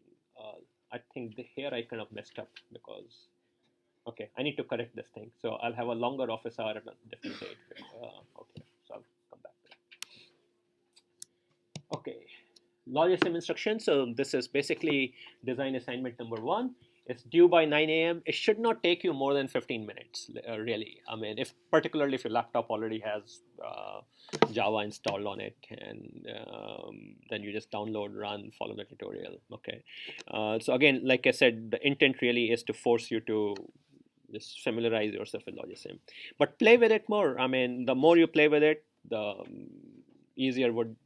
I think here I kind of messed up because, okay, I need to correct this thing. So I'll have a longer office hour at a different date out here. So I'll come back to that. Okay, Logisim instruction. So this is basically design assignment number 1. It's due by 9 a.m. It should not take you more than 15 minutes, really. I mean, particularly if your laptop already has Java installed on it, and then you just download, run, follow the tutorial. Okay. So again, like I said, the intent really is to force you to just familiarize yourself with Logisim, but play with it more. I mean, the more you play with it, the easier would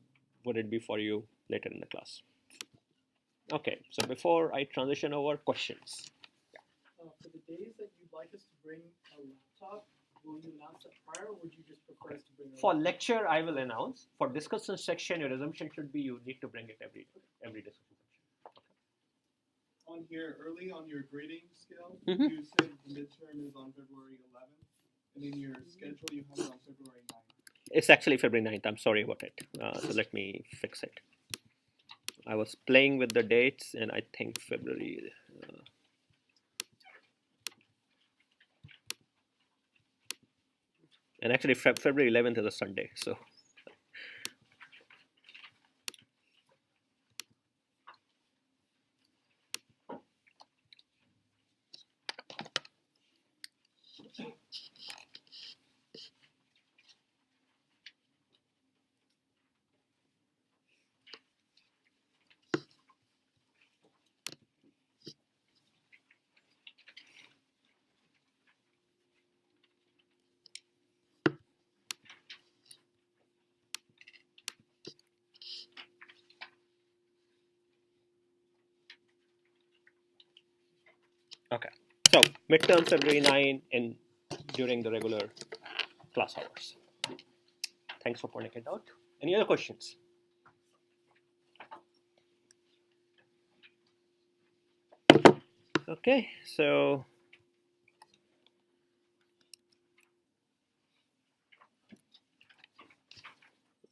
it be for you later in the class. Okay, so before I transition over, questions. For the days that you'd like us to bring a laptop, will you announce that prior, or would you just prefer us to bring a For laptop? lecture, I will announce. For discussion section, your assumption should be you need to bring it every discussion section. On here, early on your grading scale, Mhm. you said the midterm is on February 11th, and in your schedule you have it on February 9th. It's actually February 9th. I'm sorry about it. So let me fix it. I was playing with the dates, and I think February. And actually, February 11th is a Sunday, so. Okay, so midterm February 9 and during the regular class hours. Thanks for pointing it out. Any other questions? Okay, so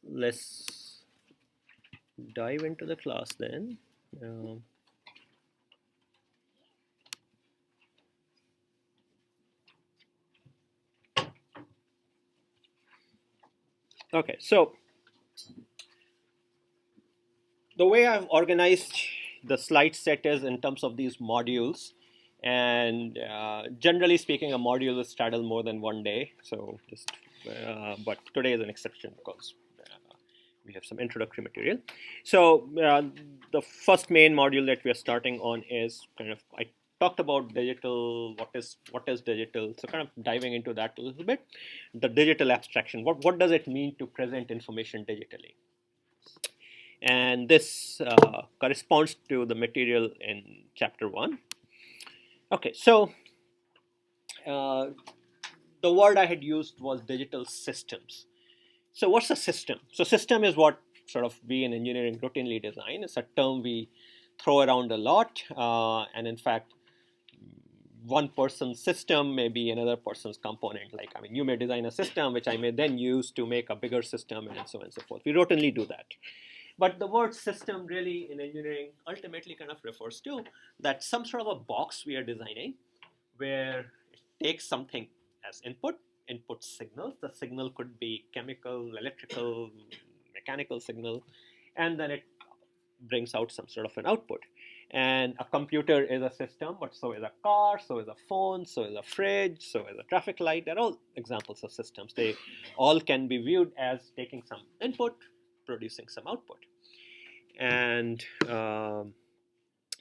let's dive into the class then. Okay, so the way I've organized the slide set is in terms of these modules, and generally speaking, a module will straddle more than one day. So but today is an exception because we have some introductory material. So the first main module that we are starting on is kind of, I talked about digital. What is digital? So kind of diving into that a little bit. The digital abstraction. What does it mean to present information digitally? And this corresponds to the material in chapter 1. Okay, so the word I had used was digital systems. So what's a system? So system is what sort of we in engineering routinely design. It's a term we throw around a lot, and in fact, one person's system may be another person's component. Like, I mean, you may design a system which I may then use to make a bigger system, and so on and so forth. We routinely do that. But the word system really in engineering ultimately kind of refers to that some sort of a box we are designing where it takes something as input signals. The signal could be chemical, electrical, mechanical signal, and then it brings out some sort of an output. And a computer is a system, but so is a car, so is a phone, so is a fridge, so is a traffic light. They're all examples of systems. They all can be viewed as taking some input, producing some output. And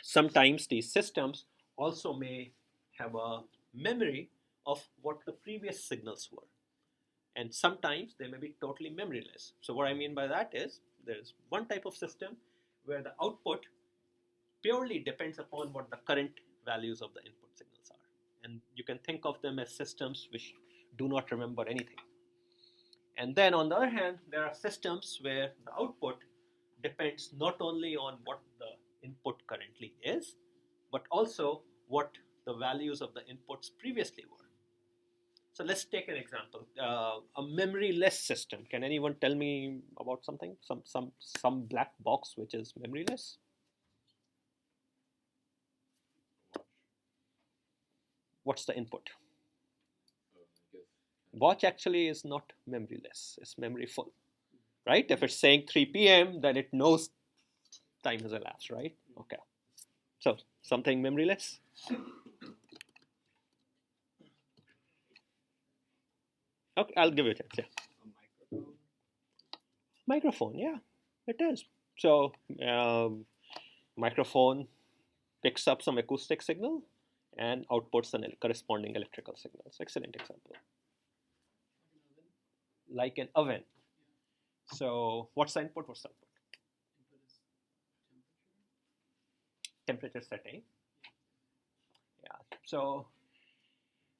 sometimes these systems also may have a memory of what the previous signals were. And sometimes they may be totally memoryless. So what I mean by that is there's one type of system where the output purely depends upon what the current values of the input signals are. And you can think of them as systems which do not remember anything. And then on the other hand, there are systems where the output depends not only on what the input currently is, but also what the values of the inputs previously were. So let's take an example. A memoryless system. Can anyone tell me about something? Some black box which is memoryless? What's the input? Watch actually is not memoryless. It's memory full, right? If it's saying 3 p.m., then it knows time has elapsed, right? Okay. So something memoryless. Okay, I'll give it a chance. Yeah. Microphone, yeah, it is. So microphone picks up some acoustic signal and outputs an corresponding electrical signals. Excellent example. Like an oven. So what's the input? What's the output? Temperature setting. Yeah. So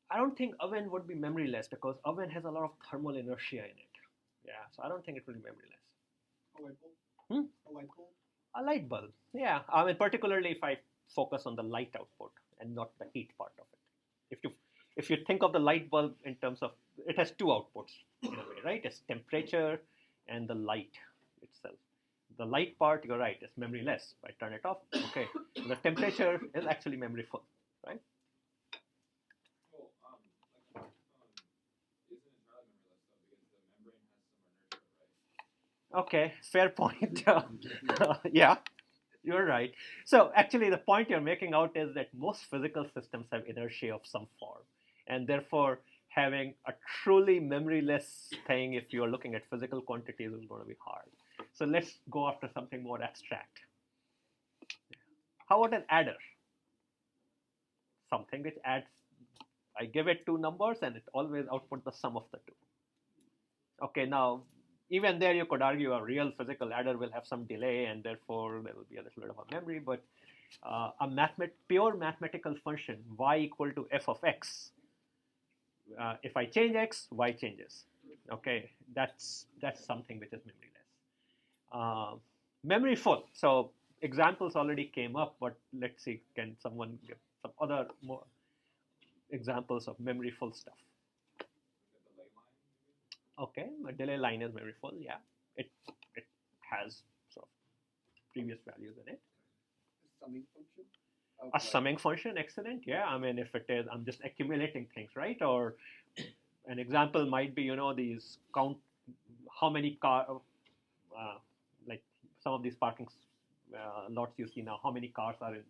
I don't think oven would be memoryless because oven has a lot of thermal inertia in it. Yeah. So I don't think it will be memoryless. A light bulb? A light bulb? A light bulb. Yeah. I mean, particularly if I focus on the light output and not the heat part of it. If you think of the light bulb in terms of, it has two outputs in a way, right? It's temperature and the light itself. The light part, you're right, is memoryless. If I turn it off, okay. The temperature is actually memory full, right? Well, like isn't entirely memoryless though, because the membrane has some inertia, right? Okay, fair point. Yeah, you're right. So actually the point you're making out is that most physical systems have inertia of some form. And therefore having a truly memoryless thing, if you're looking at physical quantities, is going to be hard. So let's go after something more abstract. How about an adder? Something which adds, I give it two numbers and it always outputs the sum of the two. Okay, now even there you could argue a real physical adder will have some delay and therefore there will be a little bit of a memory, but a pure mathematical function, y equal to f of x, if I change x, y changes. Okay, that's something which is memoryless. Memory full. So examples already came up, but let's see, can someone give some other more examples of memory full stuff? Okay, a delay line is memory full. Yeah, it has sort of previous values in it. A summing function? A summing function, excellent. Yeah, I mean, if it is, I'm just accumulating things, right? Or an example might be, these count how many like some of these parking lots you see now, how many cars are in,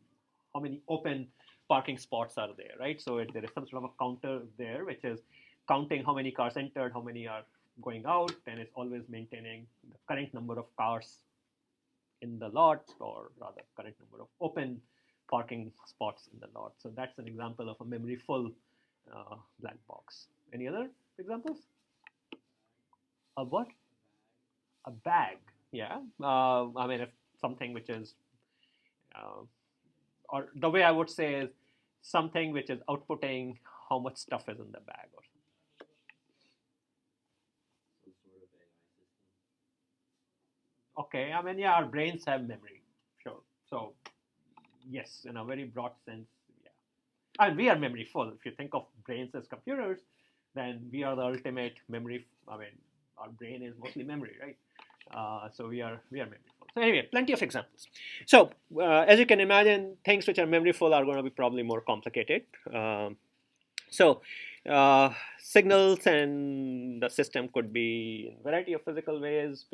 how many open parking spots are there, right? So there is some sort of a counter there, which is counting how many cars entered, how many are going out, and it's always maintaining the current number of cars in the lot, or rather current number of open parking spots in the lot. So that's an example of a memory full black box. Any other examples? A what? A bag. Yeah. I mean, if something which is, or the way I would say is something which is outputting how much stuff is in the bag or something. Some sort of AI system. Okay. I mean, yeah, our brains have memory. Sure. So, yes, in a very broad sense, yeah. I mean, we are memory full. If you think of brains as computers, then we are the ultimate memory. I mean, our brain is mostly memory, right? So we are memory full. So anyway, plenty of examples. So as you can imagine, things which are memory full are going to be probably more complicated. So signals and the system could be in a variety of physical ways.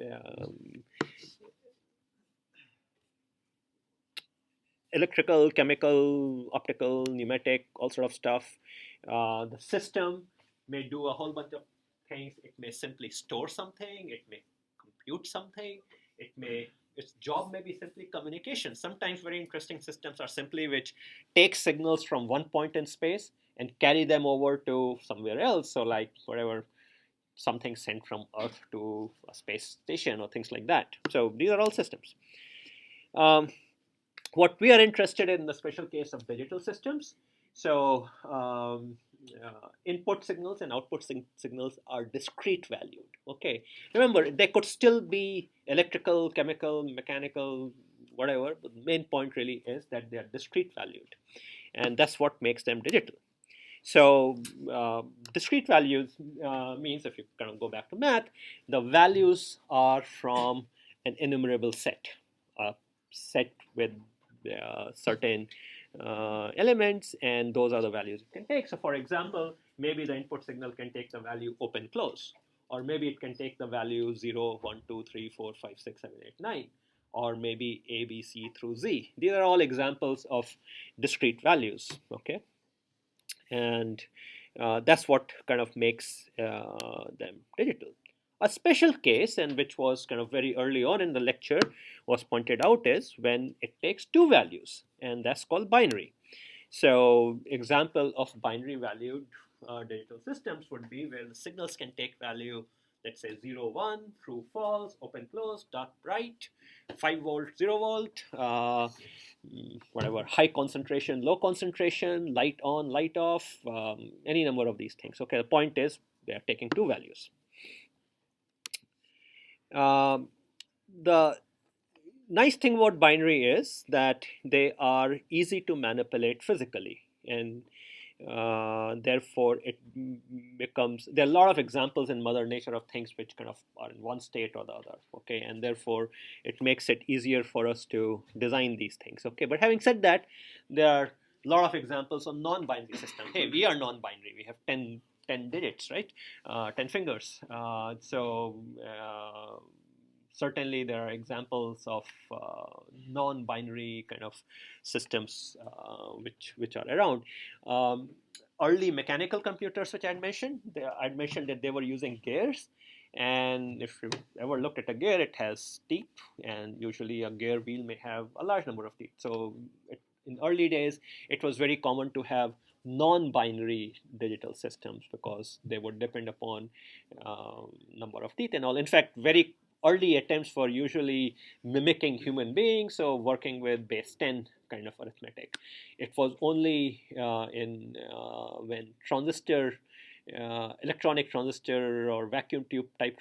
Electrical, chemical, optical, pneumatic, all sort of stuff. The system may do a whole bunch of things. It may simply store something. It may compute something. It may its job may be simply communication. Sometimes very interesting systems are simply which take signals from one point in space and carry them over to somewhere else. So like whatever, something sent from Earth to a space station or things like that. So these are all systems. What we are interested in the special case of digital systems. So input signals and output signals are discrete valued. Okay, remember they could still be electrical, chemical, mechanical, whatever. But the main point really is that they are discrete valued, and that's what makes them digital. So discrete values means, if you kind of go back to math, the values are from an enumerable set, a set with certain elements, and those are the values it can take. So for example, maybe the input signal can take the value open close, or maybe it can take the value 0, 1, 2, 3, 4, 5, 6, 7, 8, 9, or maybe A, B, C through Z. These are all examples of discrete values. Okay, and that's what kind of makes them digital. A special case, and which was kind of very early on in the lecture was pointed out, is when it takes two values, and that's called binary. So example of binary valued digital systems would be where the signals can take value, let's say 0, 1, true, false, open, close, dark, bright, 5 volt, 0 volt, whatever, high concentration, low concentration, light on, light off, any number of these things. Okay, the point is they are taking two values. The nice thing about binary is that they are easy to manipulate physically, and therefore it becomes, there are a lot of examples in Mother Nature of things which kind of are in one state or the other. Okay, and therefore it makes it easier for us to design these things. Okay, but having said that, there are a lot of examples of non-binary system. Hey, we are non-binary, we have 10 digits, right? 10 fingers. Certainly there are examples of non-binary kind of systems which are around. Early mechanical computers, which I'd mentioned that they were using gears, and if you ever looked at a gear, it has teeth, and usually a gear wheel may have a large number of teeth. So in early days, it was very common to have non-binary digital systems because they would depend upon number of teeth and all. In fact, very early attempts were usually mimicking human beings, so working with base 10 kind of arithmetic. It was only when electronic transistor or vacuum tube type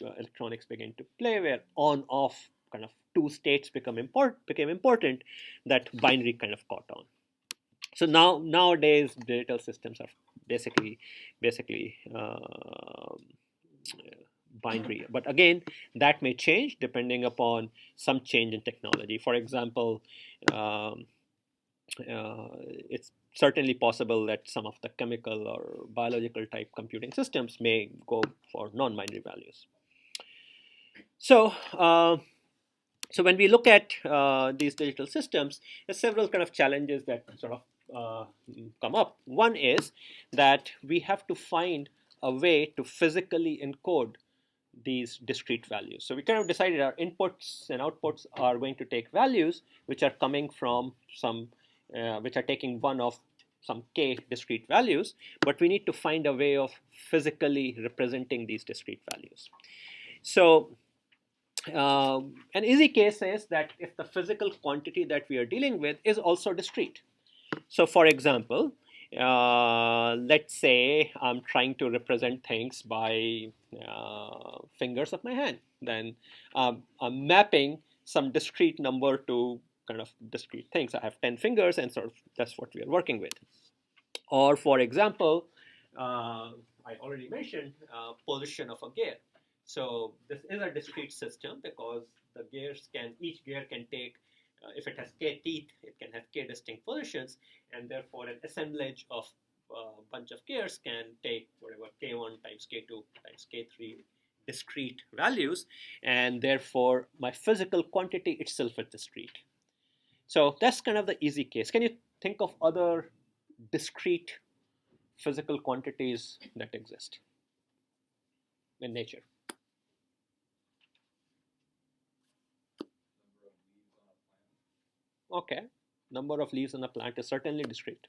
electronics began to play, where on off kind of two states became important, that binary kind of caught on. So nowadays digital systems are basically binary, but again that may change depending upon some change in technology. For example, it's certainly possible that some of the chemical or biological type computing systems may go for non-binary values. So so when we look at these digital systems, there's several kind of challenges that sort of come up. One is that we have to find a way to physically encode these discrete values. So we kind of decided our inputs and outputs are going to take values which are coming from some, which are taking one of some k discrete values, but we need to find a way of physically representing these discrete values. So an easy case is that if the physical quantity that we are dealing with is also discrete. So for example, let's say I'm trying to represent things by fingers of my hand. Then I'm mapping some discrete number to kind of discrete things. I have 10 fingers, and sort of that's what we are working with. Or for example, I already mentioned position of a gear. So this is a discrete system because the gears each gear can take, if it has k teeth, it can have k distinct positions, and therefore an assemblage of a bunch of gears can take whatever k1 times k2 times k3 discrete values, and therefore my physical quantity itself is discrete. So that's kind of the easy case. Can you think of other discrete physical quantities that exist in nature? Okay, number of leaves on a plant is certainly discrete.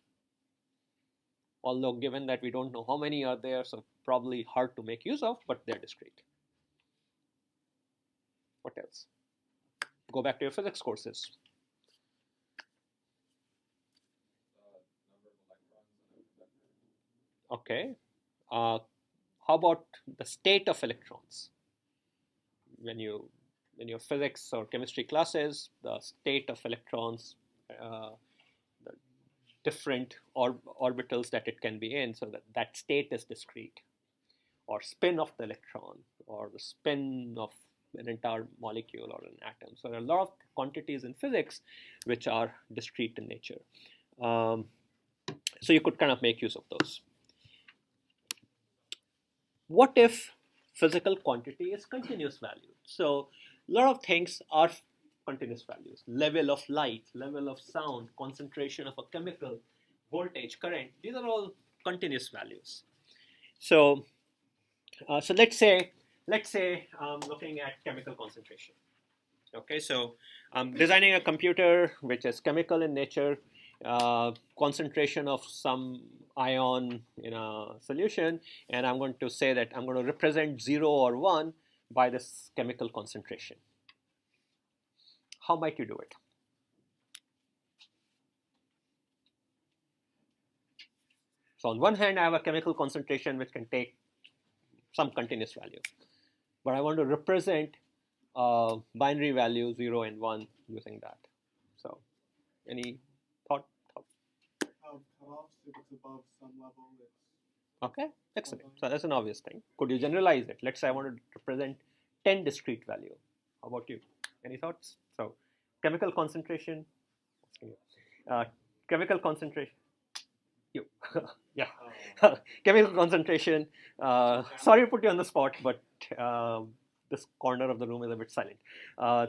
Although given that we don't know how many are there, so probably hard to make use of, but they're discrete. What else? Go back to your physics courses. Okay. How about the state of electrons? When your physics or chemistry classes, the state of electrons, the different orbitals that it can be in, so that state is discrete. Or spin of the electron, or the spin of an entire molecule or an atom. So there are a lot of quantities in physics which are discrete in nature. So you could kind of make use of those. What if physical quantity is continuous value? So a lot of things are continuous values. Level of light, level of sound, concentration of a chemical, voltage, current, these are all continuous values. So so let's say I'm looking at chemical concentration. Okay, so I'm designing a computer which is chemical in nature, concentration of some ion in a solution, and I'm going to say that I'm going to represent 0 or 1 by this chemical concentration. How might you do it? So on one hand, I have a chemical concentration which can take some continuous value, but I want to represent binary value 0 and 1 using that. So any thought? Cutoffs, if it's above some level, it's Okay, excellent. So that's an obvious thing. Could you generalize it? Let's say I want to represent 10 discrete value. How about you? Any thoughts? So chemical concentration, uh, chemical concentration, you, yeah, chemical concentration. Sorry to put you on the spot, but this corner of the room is a bit silent.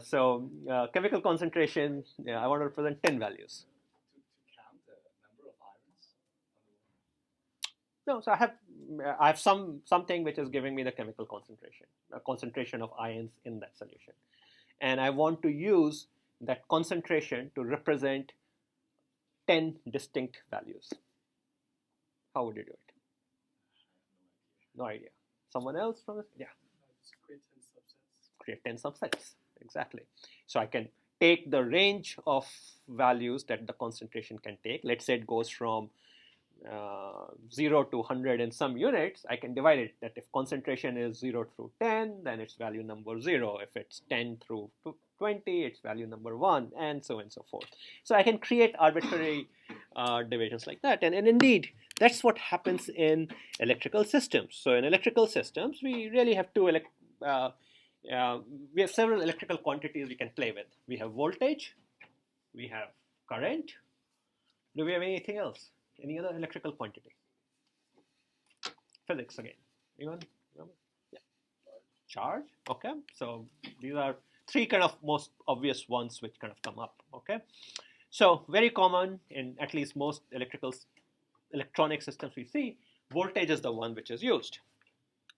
So chemical concentration, yeah, I want to represent 10 values. To count the number of ions on the wall. No, so I have something which is giving me the chemical concentration, a concentration of ions in that solution, and I want to use that concentration to represent 10 distinct values. How would you do it? No idea. Someone else from this? Yeah. Just create 10 subsets. Create 10 subsets. Exactly. So I can take the range of values that the concentration can take. Let's say it goes from 0 to 100 in some units. I can divide it that if concentration is 0 through 10, then it's value number 0. If it's 10 through 20, it's value number 1, and so on and so forth. So I can create arbitrary divisions like that. And indeed, that's what happens in electrical systems. So in electrical systems, we really have we have several electrical quantities we can play with. We have voltage, we have current. Do we have anything else? Any other electrical quantity? Physics again. Anyone? Yeah. Charge. Okay. So these are three kind of most obvious ones which kind of come up. Okay. So very common in at least most electronic systems we see, voltage is the one which is used.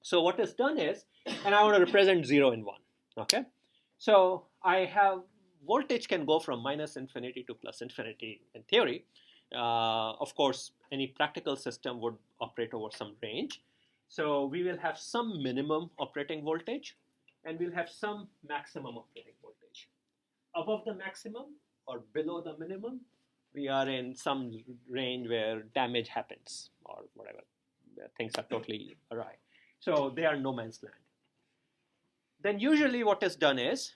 So what is done is, and I want to represent 0 and 1. Okay. So I have voltage can go from minus infinity to plus infinity in theory. Of course, any practical system would operate over some range. So we will have some minimum operating voltage and we'll have some maximum operating voltage. Above the maximum or below the minimum, we are in some range where damage happens or whatever. Things are totally awry. So they are no man's land. Then usually what is done is,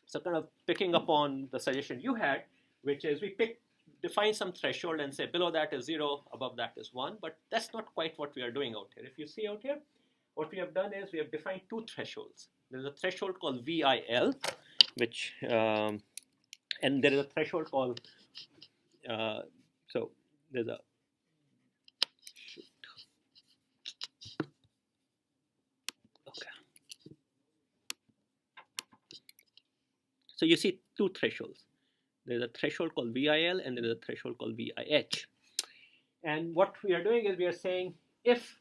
so kind of picking up on the suggestion you had, which is we define some threshold and say below that is 0, above that is 1, but that's not quite what we are doing out here. If you see out here, what we have done is we have defined two thresholds. There's a threshold called VIL, which, and there is a threshold called, so there's a, okay. So you see two thresholds. There's a threshold called VIL and there is a threshold called VIH. And what we are doing is we are saying if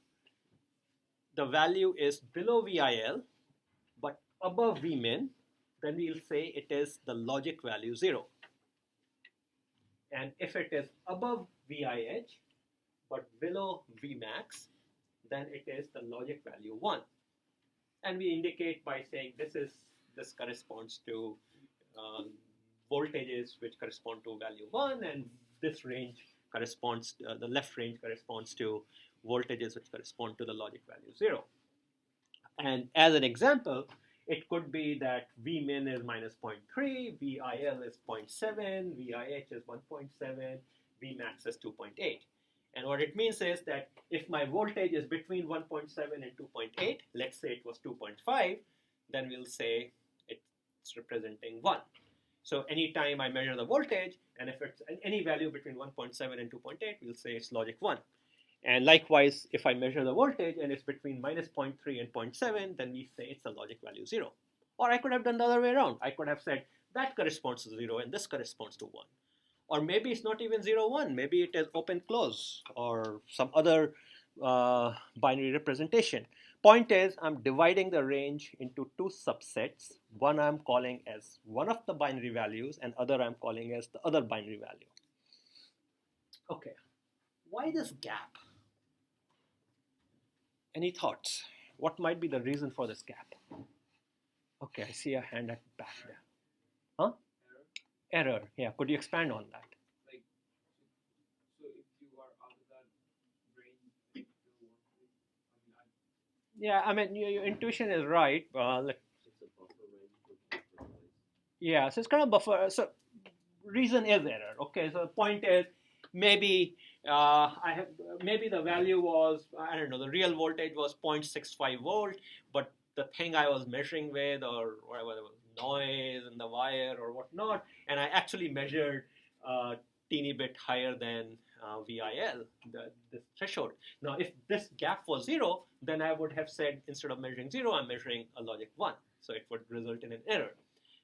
the value is below VIL but above Vmin, then we'll say it is the logic value 0. And if it is above VIH but below Vmax, then it is the logic value 1. And we indicate by saying this corresponds to voltages which correspond to value 1, and this range corresponds, the left range corresponds to voltages which correspond to the logic value 0. And as an example, it could be that Vmin is minus 0.3, VIL is 0.7, VIH is 1.7, Vmax is 2.8. And what it means is that if my voltage is between 1.7 and 2.8, let's say it was 2.5, then we'll say it's representing 1. So anytime I measure the voltage, and if it's any value between 1.7 and 2.8, we'll say it's logic 1. And likewise, if I measure the voltage and it's between minus 0.3 and 0.7, then we say it's a logic value 0. Or I could have done the other way around. I could have said that corresponds to 0 and this corresponds to 1. Or maybe it's not even 0, 1. Maybe it is open, close, or some other binary representation. Point is, I'm dividing the range into two subsets. One I'm calling as one of the binary values, and other I'm calling as the other binary value. Okay, why this gap? Any thoughts? What might be the reason for this gap? Okay, I see a hand at back there. Huh? Error. Yeah, could you expand on that? Like, so if you are out of that range, you still want to, Yeah, I mean, your intuition is right. Yeah, so it's kind of buffer. So reason is error. Okay, so the point is maybe maybe the value was, I don't know, the real voltage was 0.65 volt, but the thing I was measuring with, or whatever, there was noise in the wire or whatnot, and I actually measured a teeny bit higher than VIL, this threshold. Now, if this gap was 0, then I would have said instead of measuring 0, I'm measuring a logic 1. So it would result in an error.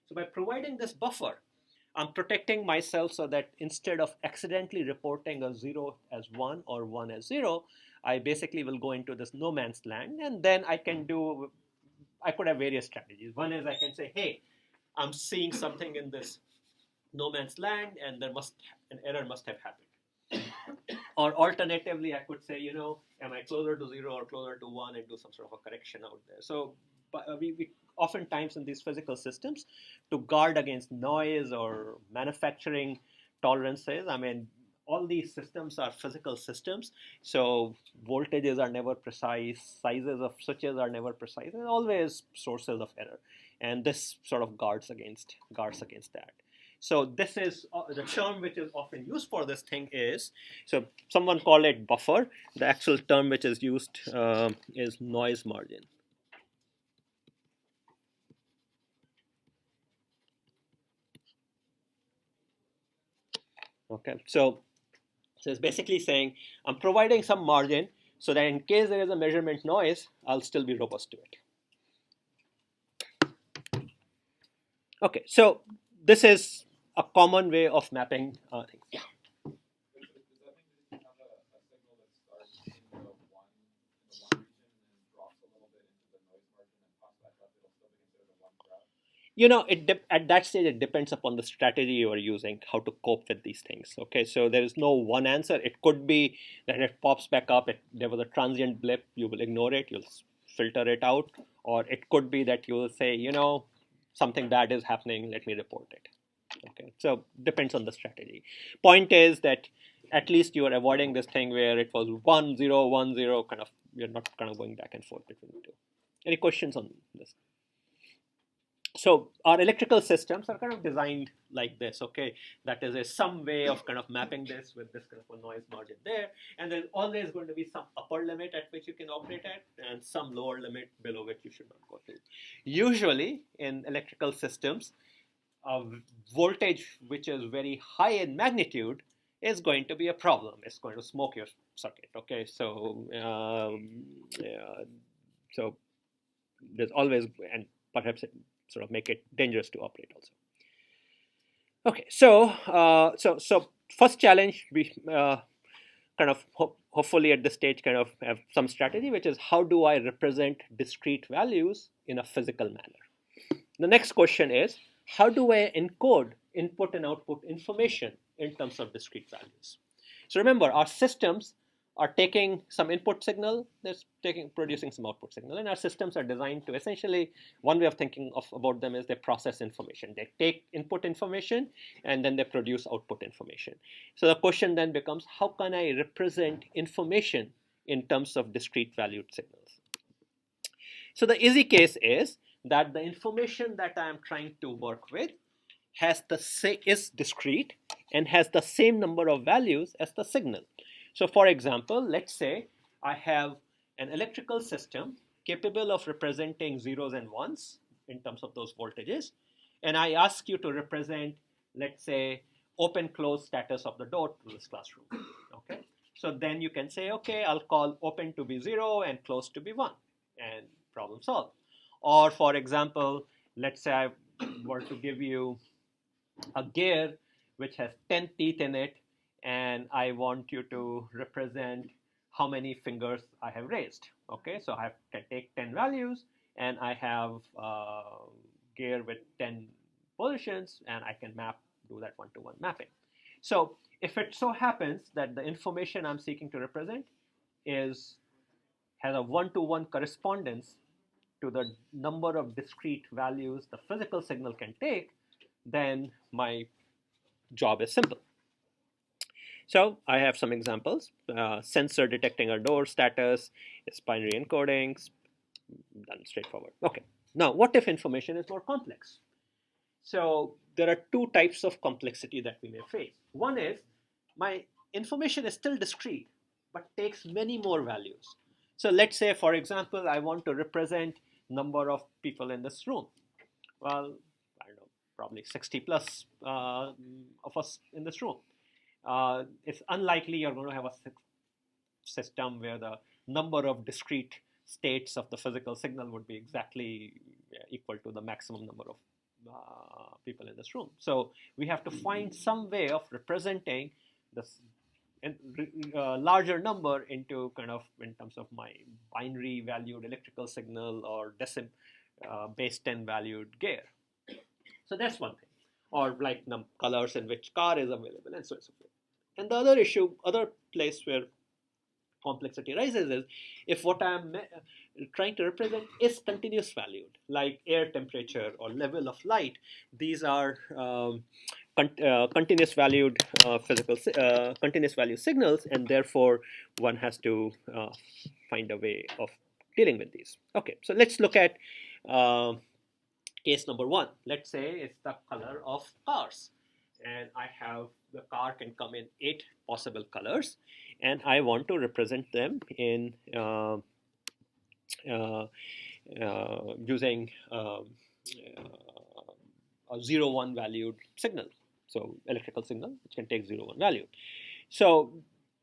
So by providing this buffer, I'm protecting myself so that instead of accidentally reporting a 0 as 1 or 1 as 0, I basically will go into this no man's land, and then I could have various strategies. One is I can say, hey, I'm seeing something in this no man's land, and an error must have happened. Or alternatively, I could say, am I closer to 0 or closer to 1, and do some sort of a correction out there. So we oftentimes in these physical systems, to guard against noise or manufacturing tolerances, I mean, all these systems are physical systems, so voltages are never precise, sizes of switches are never precise, and always sources of error. And this sort of guards against that. So this is the term which is often used for this thing is, so someone called it buffer. The actual term which is used is noise margin. Okay, so it's basically saying I'm providing some margin so that in case there is a measurement noise, I'll still be robust to it. Okay, so this is a common way of mapping things. Yeah. does that mean that if you have a signal that starts in the one region and then drops a little bit into the noise margin and pops back up, it'll still be considered a 1 graph? At that stage, it depends upon the strategy you are using, how to cope with these things. Okay, so there is no one answer. It could be that it pops back up, there was a transient blip, you will ignore it, you'll filter it out, or it could be that you will say, something bad is happening, let me report it. Okay, so depends on the strategy. Point is that at least you are avoiding this thing where it was 1 0 1 0 kind of, you're not kind of going back and forth between the two. Any questions on this? So our electrical systems are kind of designed like this, okay? That is some way of kind of mapping this with this kind of a noise margin there, and there's always going to be some upper limit at which you can operate at, and some lower limit below which you should not go to. Usually in electrical systems, a voltage which is very high in magnitude is going to be a problem. It's going to smoke your circuit, okay? So, so there's always, and perhaps it sort of make it dangerous to operate also. Okay, so first challenge, we kind of hopefully at this stage kind of have some strategy, which is how do I represent discrete values in a physical manner? The next question is, how do I encode input and output information in terms of discrete values. So remember, our systems are taking some input signal, producing some output signal, and our systems are designed to essentially, one way of thinking about them is they process information. They take input information and then they produce output information. So the question then becomes, how can I represent information in terms of discrete valued signals? So the easy case is that the information that I am trying to work with is discrete and has the same number of values as the signal. So for example, let's say I have an electrical system capable of representing zeros and ones in terms of those voltages, and I ask you to represent, let's say, open close status of the door to this classroom. Okay, so then you can say, okay, I'll call open to be 0 and close to be 1, and problem solved. Or for example, let's say I were to give you a gear which has 10 teeth in it, and I want you to represent how many fingers I have raised. Okay, so I can take 10 values, and I have a gear with 10 positions, and I can do that one-to-one mapping. So if it so happens that the information I'm seeking to represent has a one-to-one correspondence to the number of discrete values the physical signal can take, then my job is simple. So I have some examples. Sensor detecting a door status is binary encoding, done straightforward. Okay, now what if information is more complex? So there are two types of complexity that we may face. One is my information is still discrete, but takes many more values. So let's say, for example, I want to represent number of people in this room. Well, I don't know, probably 60 plus of us in this room. It's unlikely you're going to have a system where the number of discrete states of the physical signal would be exactly equal to the maximum number of people in this room. So we have to find some way of representing this larger number into kind of in terms of my binary valued electrical signal or base 10 valued gear. So that's one thing. Or like colors in which car is available and so on and so forth. And the other place where complexity arises is if what I'm trying to represent is continuous valued, like air temperature or level of light. These are continuous valued continuous value signals, and therefore one has to find a way of dealing with these. Okay, so let's look at case number 1. Let's say it's the color of cars, and I have the car can come in 8 possible colors, and I want to represent them in using a 0-1 valued signal. So electrical signal which can take 0-1 value. So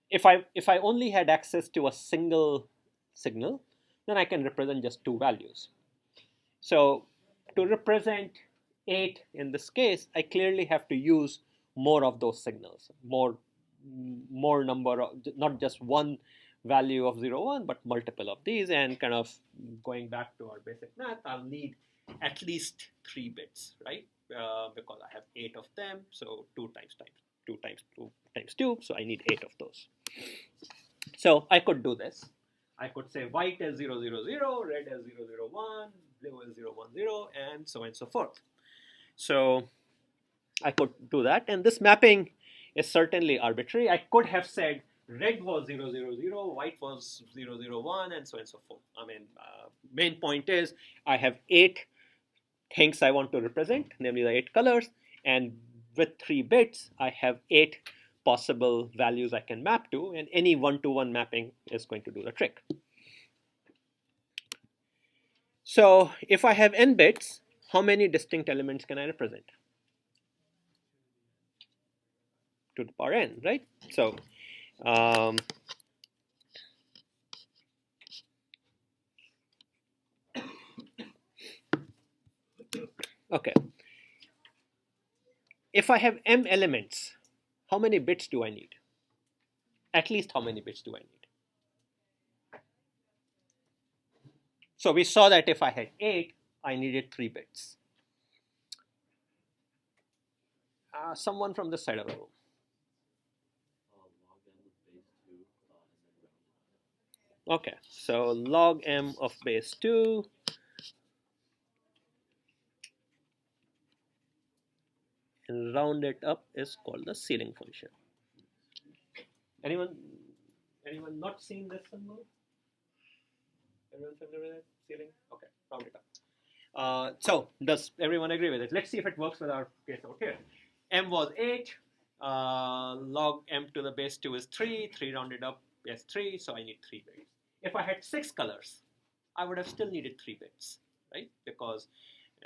if I only had access to a single signal, then I can represent just 2 values. So to represent 8 in this case, I clearly have to use more of those signals, more number of, not just one value of 0, 1, but multiple of these. And kind of going back to our basic math, I'll need at least 3 bits, right? Because I have 8 of them, so 2 times 2 times 2 times 2, so I need 8 of those. So I could do this. I could say white is 0, 0, 0, red is 0, 0, 1, blue is 0, 1, 0, and so on and so forth. So I could do that, and this mapping is certainly arbitrary. I could have said red was 0, 0, 0, white was 0, 0, 1, and so on and so forth. I mean, main point is I have 8 things I want to represent, namely the 8 colors, and with 3 bits, I have 8 possible values I can map to, and any one-to-one mapping is going to do the trick. So if I have n bits, how many distinct elements can I represent? To the power n, right? So okay. If I have m elements, how many bits do I need? At least how many bits do I need? So we saw that if I had 8, I needed 3 bits. Someone from this side of the room. Okay, so log m of base 2 and round it up is called the ceiling function. Anyone not seen this symbol? Everyone familiar with it? Ceiling? Okay, round it up. So does everyone agree with it? Let's see if it works with our case out here. M was 8, log m to the base 2 is 3, 3 rounded up is 3, so I need 3 bits. If I had 6 colors, I would have still needed 3 bits, right? Because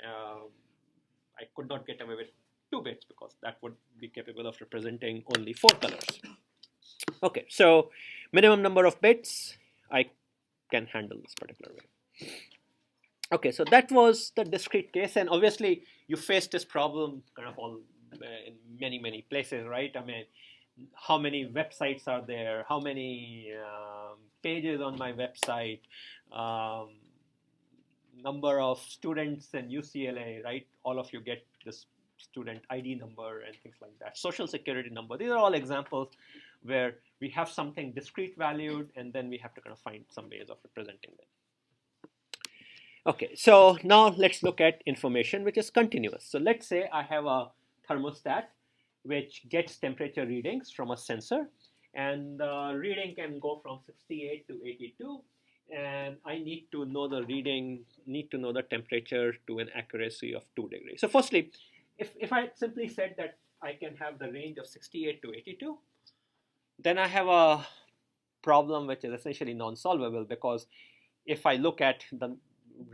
I could not get away with 2 bits because that would be capable of representing only 4 colors. Okay, so minimum number of bits, I can handle this particular way. Okay, so that was the discrete case, and obviously you face this problem kind of all in many places, right? I mean, how many websites are there? How many pages on my website? Um, Number of students in UCLA, right? All of you get this student ID number and things like that. Social security number. These are all examples where we have something discrete valued, and then we have to kind of find some ways of representing them. Okay, so now let's look at information which is continuous. So let's say I have a thermostat which gets temperature readings from a sensor, and the reading can go from 68 to 82, and I need to know the reading, need to know the temperature to an accuracy of 2 degrees. So firstly, if I simply said that I can have the range of 68 to 82, then I have a problem which is essentially non-solvable, because if I look at the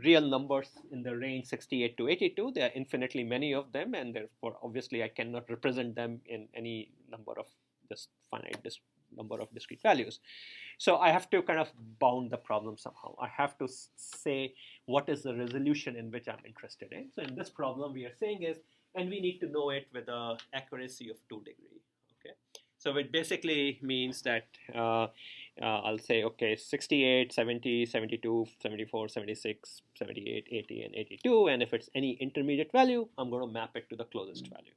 real numbers in the range 68 to 82, there are infinitely many of them, and therefore obviously I cannot represent them in any number of just finite number of discrete values. So I have to kind of bound the problem somehow. I have to say what is the resolution in which I'm interested in. So in this problem we are saying is, and we need to know it with an accuracy of 2 degrees. Okay, so it basically means that I'll say, okay, 68, 70, 72, 74, 76, 78, 80, and 82. And if it's any intermediate value, I'm going to map it to the closest value.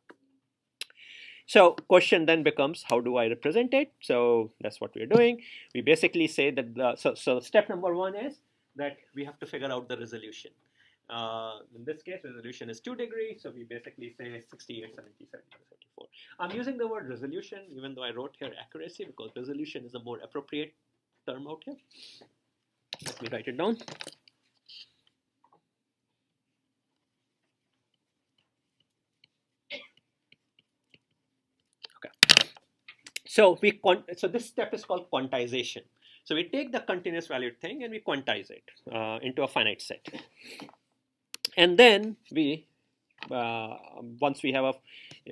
So question then becomes, how do I represent it? So that's what we're doing. We basically say that, so step number 1 is that we have to figure out the resolution. In this case, resolution is 2 degrees, so we basically say 68, 70, 72, 74. I'm using the word resolution, even though I wrote here accuracy, because resolution is a more appropriate term out here. Let me write it down. Okay. So this step is called quantization. So we take the continuous valued thing and we quantize it into a finite set. And then we, once we have a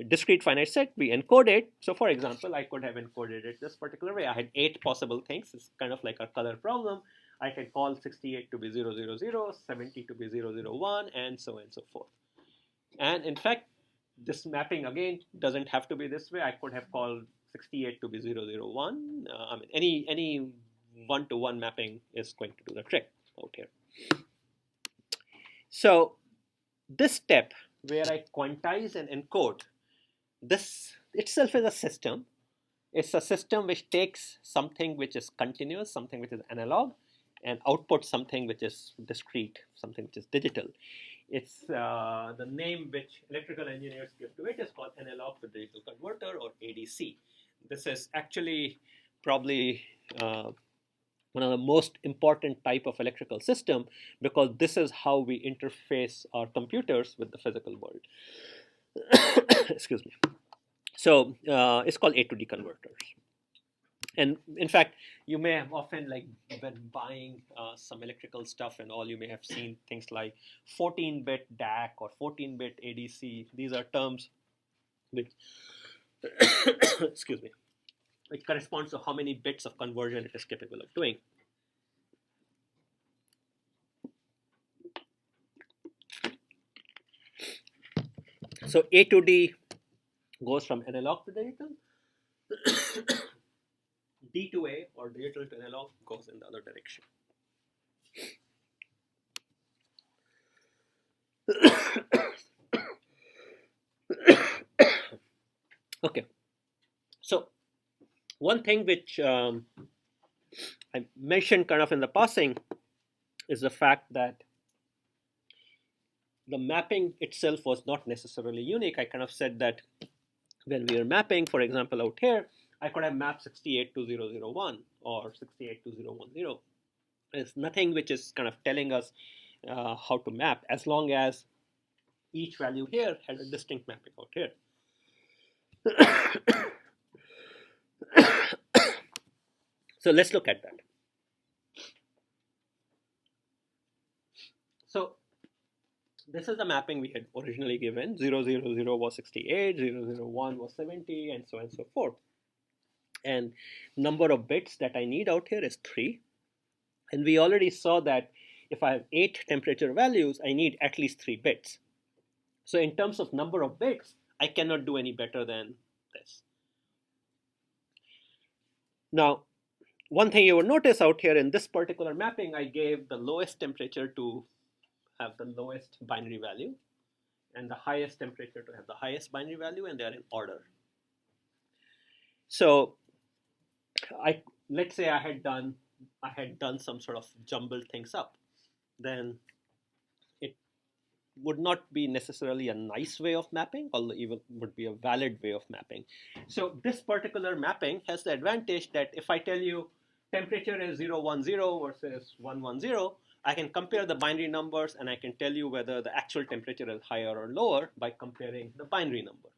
discrete finite set, we encode it. So for example, I could have encoded it this particular way. I had 8 possible things. It's kind of like a color problem. I can call 68 to be 000, 70 to be 001, and so on and so forth. And in fact, this mapping again doesn't have to be this way. I could have called 68 to be 001. I mean, any one-to-one mapping is going to do the trick out here. So this step where I quantize and encode, this itself is a system. It's a system which takes something which is continuous, something which is analog, and outputs something which is discrete, something which is digital. It's the name which electrical engineers give to it is called analog to digital converter, or ADC. This is actually probably one of the most important type of electrical system, because this is how we interface our computers with the physical world. Excuse me. So it's called A to D converters. And in fact, you may have often, like, been buying some electrical stuff and all, you may have seen things like 14-bit DAC or 14-bit ADC. These are terms which excuse me, which corresponds to how many bits of conversion it is capable of doing. So A to D goes from analog to digital. D to A, or digital to analog, goes in the other direction. Okay, so one thing which I mentioned kind of in the passing is the fact that the mapping itself was not necessarily unique. I kind of said that when we are mapping, for example, out here, I could have mapped 68 to 001 or 68 to 010. There's nothing which is kind of telling us how to map as long as each value here had a distinct mapping out here. So let's look at that. So this is the mapping we had originally given. 000 was 68, 001 was 70, and so on and so forth. And number of bits that I need out here is 3. And we already saw that if I have 8 temperature values, I need at least 3 bits. So in terms of number of bits, I cannot do any better than this. Now, one thing you will notice out here in this particular mapping, I gave the lowest temperature to have the lowest binary value and the highest temperature to have the highest binary value, and they are in order. So let's say I had done some sort of jumbled things up, then it would not be necessarily a nice way of mapping, although even would be a valid way of mapping. So this particular mapping has the advantage that if I tell you temperature is 010 versus 110, I can compare the binary numbers and I can tell you whether the actual temperature is higher or lower by comparing the binary number.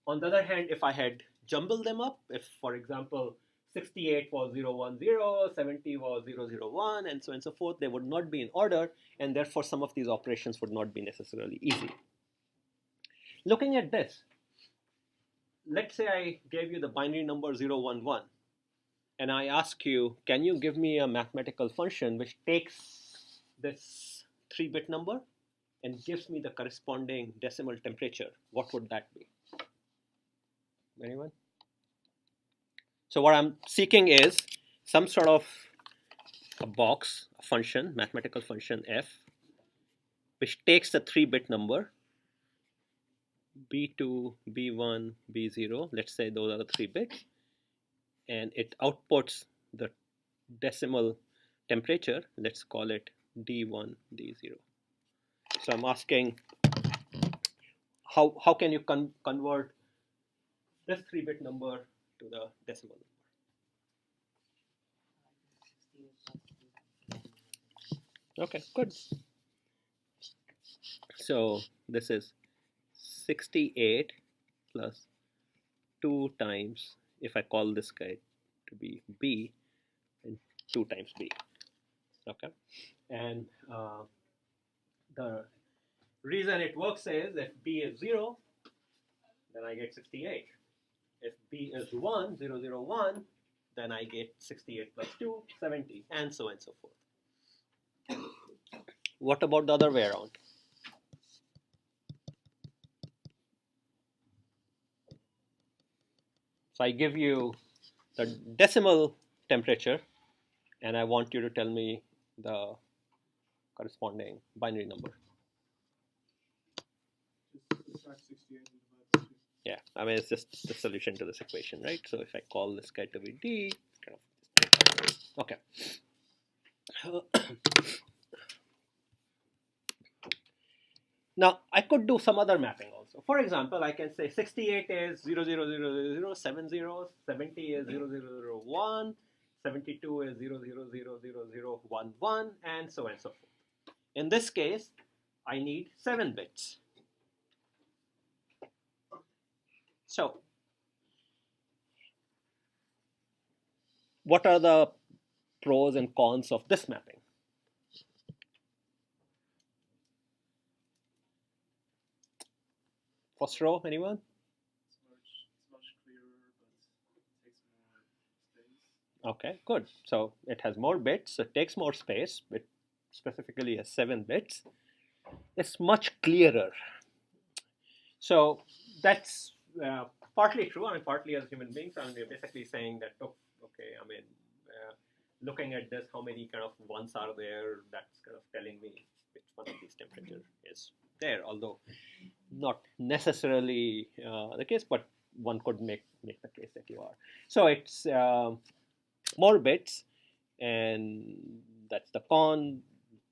On the other hand, if I had jumbled them up, if, for example, 68 was 010, 70 was 001, and so on and so forth, they would not be in order, and therefore some of these operations would not be necessarily easy. Looking at this, let's say I gave you the binary number 011, and I ask you, can you give me a mathematical function which takes this 3-bit number and gives me the corresponding decimal temperature? What would that be? Anyone? So what I'm seeking is some sort of a box, a function, mathematical function f, which takes the 3-bit number, b2, b1, b0, let's say those are the 3 bits, and it outputs the decimal temperature, let's call it d1, d0. So I'm asking, how can you convert this 3-bit number to the decimal number? Okay, good. So this is 68 plus 2 times, if I call this guy to be b, and 2 times b. Okay, and the reason it works is if b is 0, then I get 68. If b is 1, 001, then I get 68 plus 2, 70, and so on and so forth. What about the other way around? So I give you the decimal temperature, and I want you to tell me the corresponding binary number. Yeah, I mean, it's just the solution to this equation, right? So if I call this guy to be d, kind of, okay. Now, I could do some other mapping also. For example, I can say 68 is 00000, 70 is 0001, 72 is 0000011, and so on and so forth. In this case, I need 7 bits. So, what are the pros and cons of this mapping? First row, anyone? It's much clearer, but it takes more space. Okay, good. So it has more bits, so it takes more space. It specifically has 7 bits. It's much clearer. So that's partly true. I mean, partly as human beings, I mean, we're basically saying that, oh, okay, I mean, looking at this, how many kind of ones are there? That's kind of telling me which one of these temperature is there, although not necessarily the case, but one could make the case that you are. So it's more bits, and that's the con.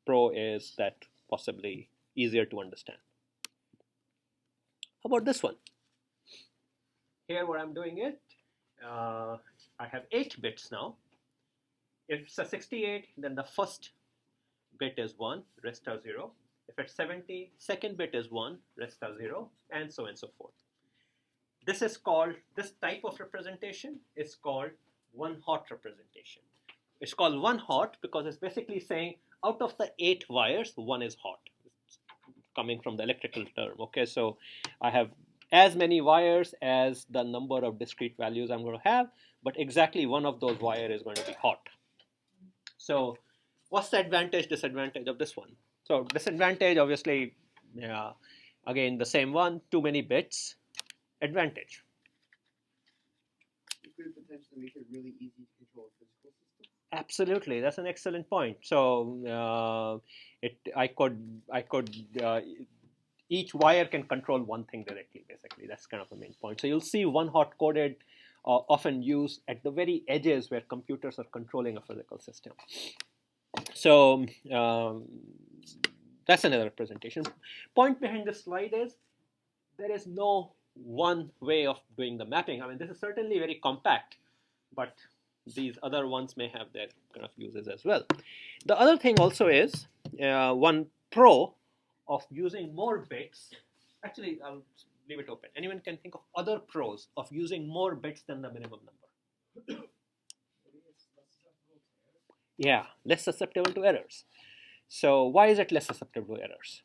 Pro is that possibly easier to understand. How about this one? Here what I'm doing it, I have 8 bits now. If it's a 68, then the first bit is 1, rest are 0. If it's 70, second bit is 1, rest are 0, and so on and so forth. This is called, this type of representation is called one-hot representation. It's called one-hot because it's basically saying out of the 8 wires, 1 is hot. It's coming from the electrical term. Okay, so I have as many wires as the number of discrete values I'm going to have, but exactly one of those wires is going to be hot. So what's the advantage, disadvantage of this one? So disadvantage, obviously, again, the same one, too many bits. Advantage. You could potentially make it really easy to control a physical system. Absolutely, that's an excellent point. So I could each wire can control one thing directly. Basically, that's kind of the main point. So you'll see one-hot coded often used at the very edges where computers are controlling a physical system. So that's another representation. Point behind this slide is there is no one way of doing the mapping. I mean, this is certainly very compact, but these other ones may have their kind of uses as well. The other thing also is one pro of using more bits. Actually, I'll leave it open. Anyone can think of other pros of using more bits than the minimum number. Yeah, less susceptible to errors. So why is it less susceptible to errors?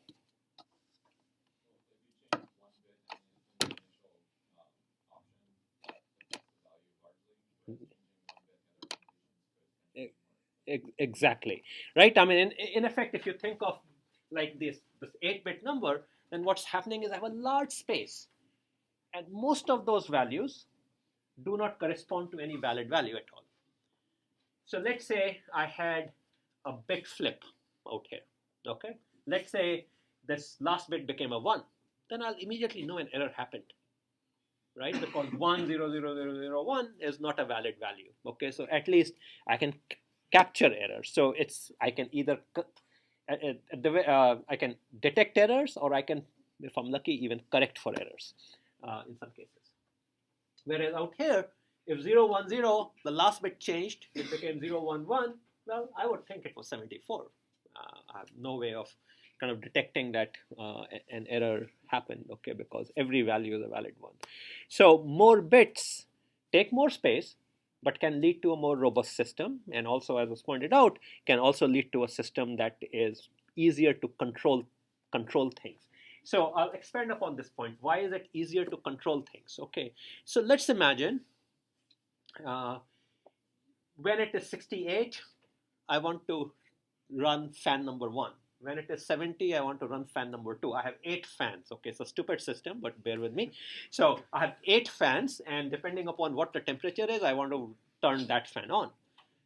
Exactly, right? I mean, in effect, if you think of like this 8-bit number, then what's happening is I have a large space, and most of those values do not correspond to any valid value at all. So let's say I had a bit flip out here, okay? Let's say this last bit became a 1, then I'll immediately know an error happened, right? Because 1000001 is not a valid value, okay? So at least I can capture errors. So I can either I can detect errors, or I can, if I'm lucky, even correct for errors in some cases. Whereas out here, if 010, the last bit changed, it became 011, well, I would think it was 74. I have no way of kind of detecting that an error happened, okay, because every value is a valid one. So more bits take more space, but can lead to a more robust system, and also, as was pointed out, can also lead to a system that is easier to control things. So I'll expand upon this point. Why is it easier to control things? Okay, so let's imagine when it is 68, I want to run fan number 1. When it is 70, I want to run fan number 2. I have 8 fans. Okay, so stupid system, but bear with me. So I have 8 fans, and depending upon what the temperature is, I want to turn that fan on.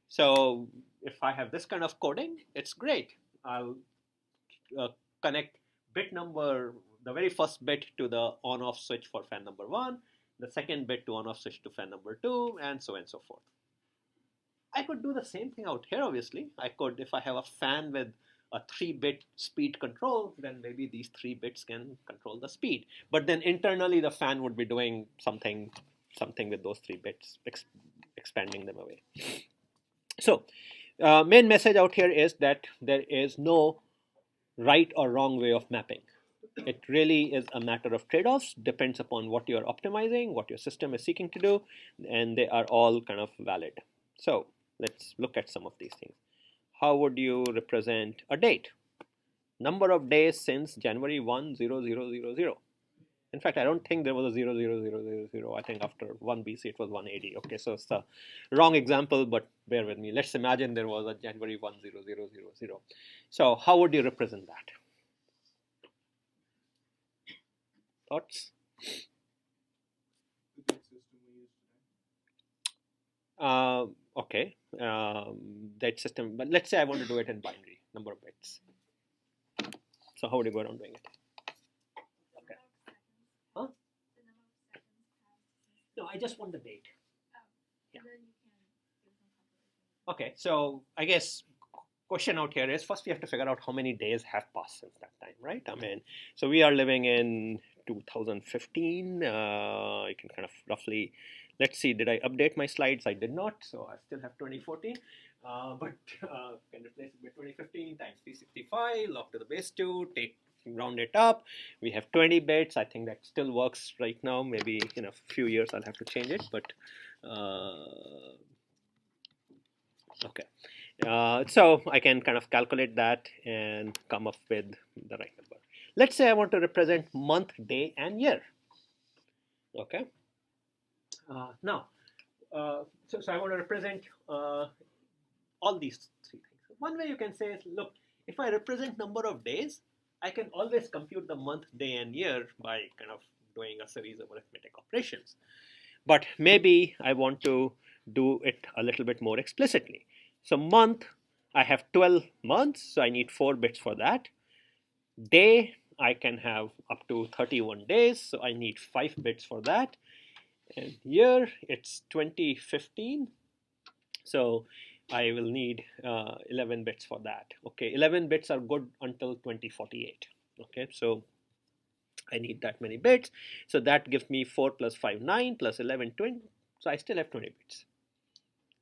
So if I have this kind of coding, it's great. I'll connect bit number, the very first bit to the on-off switch for fan number 1, the second bit to on-off switch to fan number 2, and so on and so forth. I could do the same thing out here, obviously. I could, if I have a fan with a 3-bit speed control, then maybe these 3 bits can control the speed. But then internally, the fan would be doing something with those 3 bits, expanding them away. So main message out here is that there is no right or wrong way of mapping. It really is a matter of trade-offs, depends upon what you're optimizing, what your system is seeking to do, and they are all kind of valid. So let's look at some of these things. How would you represent a date? Number of days since January 1, 0000. In fact, I don't think there was a 00000. I think after 1 BC it was 180. Okay, so it's a wrong example, but bear with me. Let's imagine there was a January 1, 0000. So how would you represent that? Thoughts? The big system we use today. Okay, that system, but let's say I want to do it in binary, number of bits. So how would you go around doing it? Okay. Huh? I just want the date. Yeah. And then you can do some calculation. Okay, so I guess question out here is first we have to figure out how many days have passed since that time, right? I mean, so we are living in 2015. I can kind of roughly, let's see, did I update my slides? I did not, so I still have 2014. But can replace it with 2015 times 365, log to the base 2, round it up. We have 20 bits. I think that still works right now. Maybe in a few years I'll have to change it, but okay. So I can kind of calculate that and come up with the right number. Let's say I want to represent month, day, and year. Okay. Now, so I want to represent all these three things. One way you can say is, look, if I represent number of days, I can always compute the month, day, and year by kind of doing a series of arithmetic operations. But maybe I want to do it a little bit more explicitly. So month, I have 12 months, so I need 4 bits for that. Day, I can have up to 31 days, so I need 5 bits for that. And year, it's 2015, so I will need 11 bits for that. Okay, 11 bits are good until 2048. Okay, so I need that many bits. So that gives me 4 plus 5, 9 plus 11, 20. So I still have 20 bits.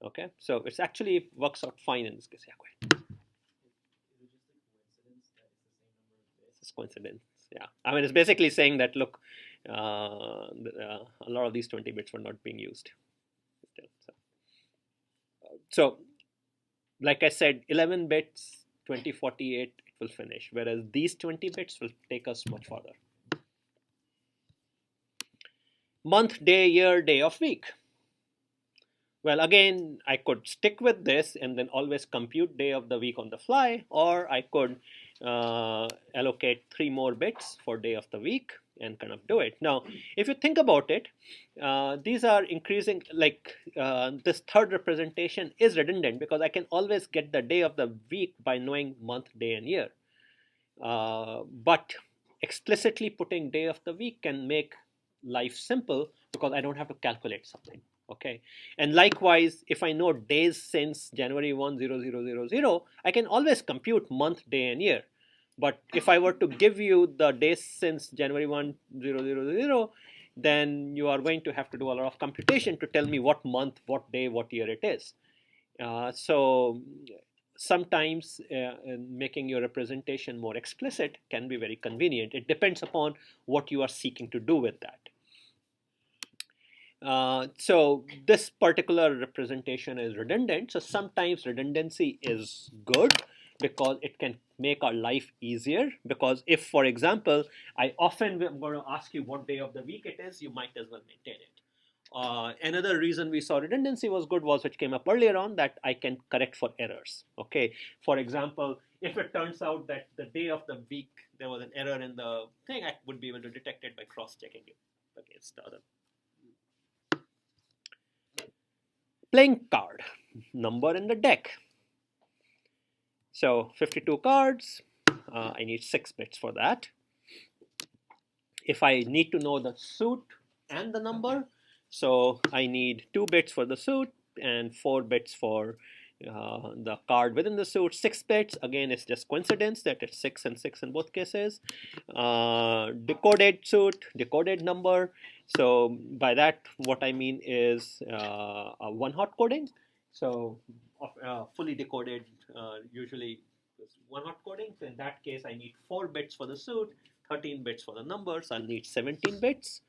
Okay, so it's actually works out fine in this case. Yeah, go ahead. It's coincidence. Yeah, I mean, it's basically saying that, look, a lot of these 20 bits were not being used. So like I said, 11 bits, 2048, it will finish, whereas these 20 bits will take us much further. Month, day, year, day of week. Well, again, I could stick with this and then always compute day of the week on the fly, or I could allocate 3 more bits for day of the week and kind of do it. Now, if you think about it, these are increasing, like this third representation is redundant because I can always get the day of the week by knowing month, day, and year. But explicitly putting day of the week can make life simple because I don't have to calculate something. Okay, and likewise, if I know days since January 1, 0000, I can always compute month, day, and year. But if I were to give you the days since January 1, 0000, then you are going to have to do a lot of computation to tell me what month, what day, what year it is. So sometimes making your representation more explicit can be very convenient. It depends upon what you are seeking to do with that. So this particular representation is redundant. So sometimes redundancy is good because it can make our life easier. Because if, for example, I often am going to ask you what day of the week it is, you might as well maintain it. Another reason we saw redundancy was good was, which came up earlier on, that I can correct for errors. Okay, for example, if it turns out that the day of the week there was an error in the thing, I would be able to detect it by cross-checking it against the other. Playing card, number in the deck. So 52 cards, I need 6 bits for that. If I need to know the suit and the number, so I need 2 bits for the suit and 4 bits for the card within the suit. 6 bits, again, it's just coincidence that it's 6 and 6 in both cases. Decoded suit, decoded number. So by that, what I mean is a one-hot coding. So fully decoded usually is one-hot coding. So in that case, I need 4 bits for the suit, 13 bits for the numbers. I'll need 17 bits.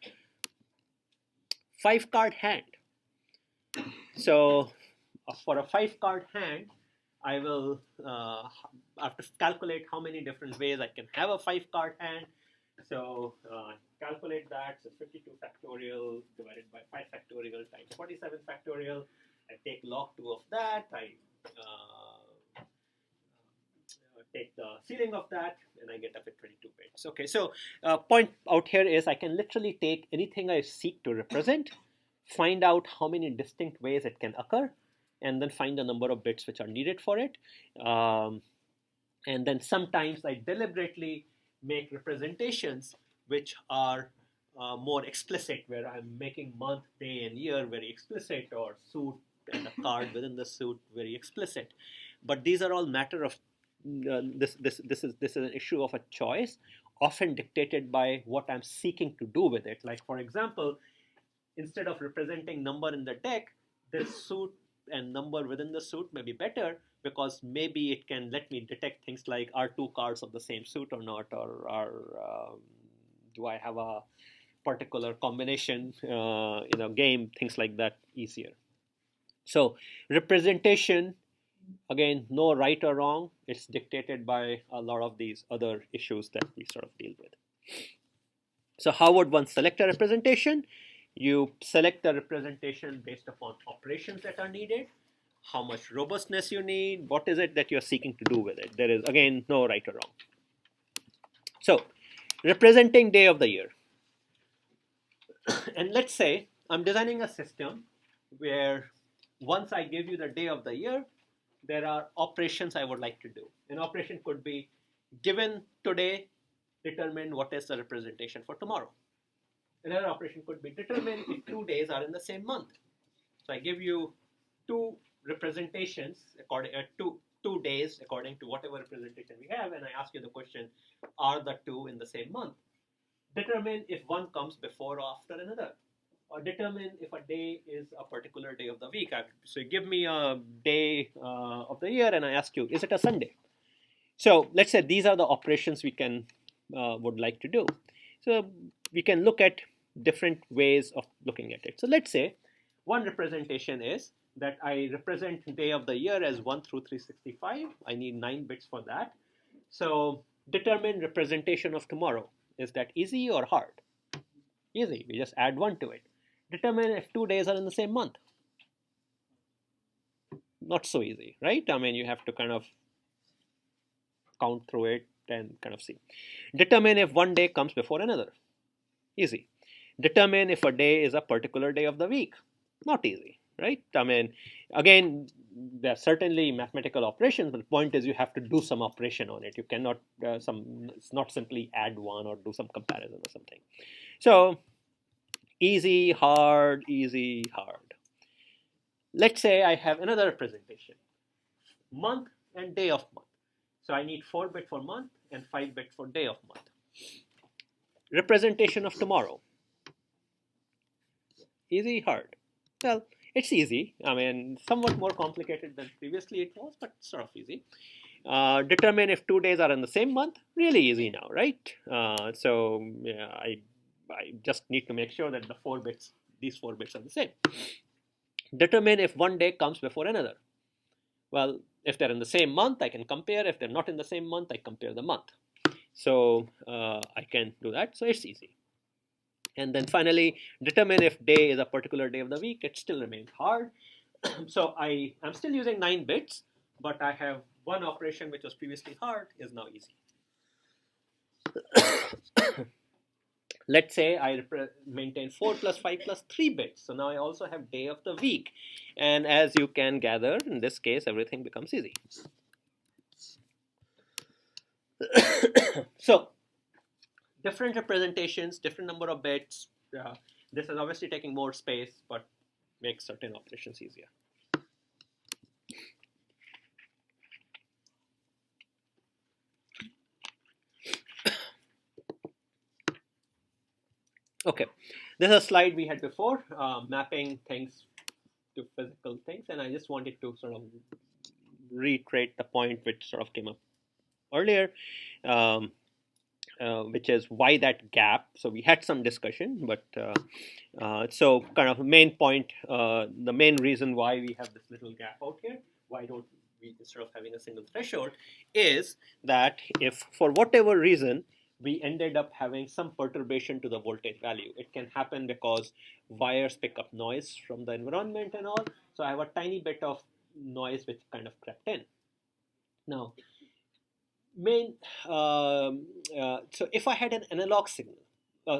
5-card hand. So for a 5-card hand, I will have to calculate how many different ways I can have a 5-card hand. So calculate that. So 52 factorial divided by 5 factorial times 47 factorial. I take log 2 of that. I take the ceiling of that, and I get up at 22 bits. Okay, so point out here is I can literally take anything I seek to represent, find out how many distinct ways it can occur, and then find the number of bits which are needed for it. And then sometimes I deliberately make representations which are more explicit, where I'm making month, day, and year very explicit, or suit and a card within the suit very explicit. But these are all matter of this is an issue of a choice, often dictated by what I'm seeking to do with it. Like, for example, instead of representing number in the deck, this suit and number within the suit may be better, because maybe it can let me detect things like, are two cards of the same suit or not, or do I have a particular combination in a game, things like that easier. So representation, again, no right or wrong. It's dictated by a lot of these other issues that we sort of deal with. So how would one select a representation? You select the representation based upon operations that are needed, how much robustness you need, what is it that you're seeking to do with it. There is, again, no right or wrong. So representing day of the year. And let's say I'm designing a system where once I give you the day of the year, there are operations I would like to do. An operation could be, given today, determine what is the representation for tomorrow. Another operation could be, determine if 2 days are in the same month. So I give you two representations according two days according to whatever representation we have, and I ask you the question, are the two in the same month? Determine if one comes before or after another, or determine if a day is a particular day of the week. So you give me a day of the year, and I ask you, is it a Sunday? So let's say these are the operations we can would like to do. So we can look at different ways of looking at it. So let's say one representation is that I represent day of the year as 1 through 365. I need 9 bits for that. So determine representation of tomorrow. Is that easy or hard? Easy. We just add 1 to it. Determine if 2 days are in the same month. Not so easy, right? I mean, you have to kind of count through it and kind of see. Determine if one day comes before another. Easy. Determine if a day is a particular day of the week. Not easy, right? I mean, again, there are certainly mathematical operations, but the point is you have to do some operation on it. You cannot, it's not simply add 1 or do some comparison or something. So easy, hard, easy, hard. Let's say I have another representation, month and day of month. So I need 4 bit for month and 5 bit for day of month. Representation of tomorrow. Easy, hard. Well, it's easy. I mean, somewhat more complicated than previously it was, but sort of easy. Determine if 2 days are in the same month. Really easy now, right? So yeah, I just need to make sure that these 4 bits are the same. Determine if one day comes before another. Well, if they're in the same month, I can compare. If they're not in the same month, I compare the month. So I can do that. So it's easy. And then finally, determine if day is a particular day of the week. It still remains hard. So I'm still using 9 bits, but I have one operation which was previously hard is now easy. Let's say I maintain 4 plus 5 plus 3 bits. So now I also have day of the week. And as you can gather, in this case, everything becomes easy. So different representations, different number of bits. This is obviously taking more space, but makes certain operations easier. Okay, this is a slide we had before, mapping things to physical things, and I just wanted to sort of reiterate the point which sort of came up earlier, which is why that gap. So we had some discussion, but so kind of main point, the main reason why we have this little gap out here, why don't we, instead of having a single threshold, is that if for whatever reason we ended up having some perturbation to the voltage value. It can happen because wires pick up noise from the environment and all. So I have a tiny bit of noise which kind of crept in. Now, so if I had an analog signal,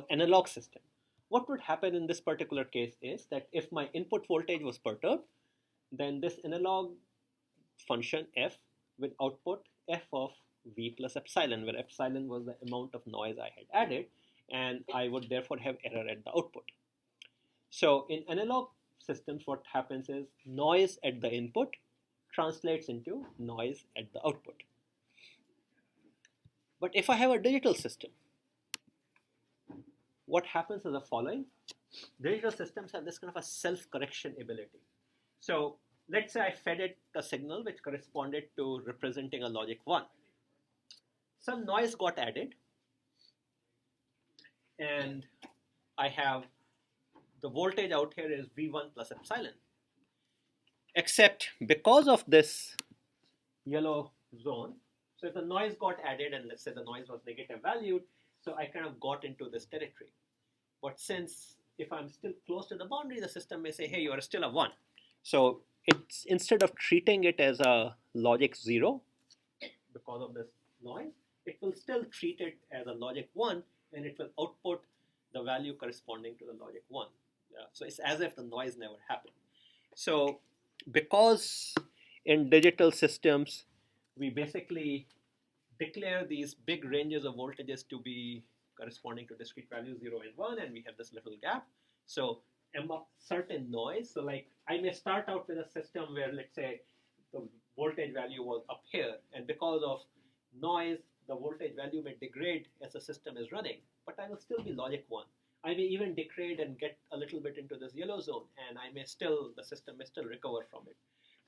analog system, what would happen in this particular case is that if my input voltage was perturbed, then this analog function f will output f of v plus epsilon, where epsilon was the amount of noise I had added, and I would therefore have error at the output. So in analog systems, what happens is noise at the input translates into noise at the output. But if I have a digital system, what happens is the following. Digital systems have this kind of a self-correction ability. So let's say I fed it a signal which corresponded to representing a logic 1. Some noise got added, and I have the voltage out here is V1 plus epsilon. Except because of this yellow zone, so if the noise got added and let's say the noise was negative valued, so I kind of got into this territory. But since if I'm still close to the boundary, the system may say, hey, you are still a 1. So it's instead of treating it as a logic 0 because of this noise, it will still treat it as a logic 1 and it will output the value corresponding to the logic 1. So it's as if the noise never happened. So because in digital systems, we basically declare these big ranges of voltages to be corresponding to discrete values 0 and 1, and we have this little gap. So a certain noise, so like I may start out with a system where let's say the voltage value was up here, and because of noise, the voltage value may degrade as the system is running, but I will still be logic 1. I may even degrade and get a little bit into this yellow zone, and the system may still recover from it.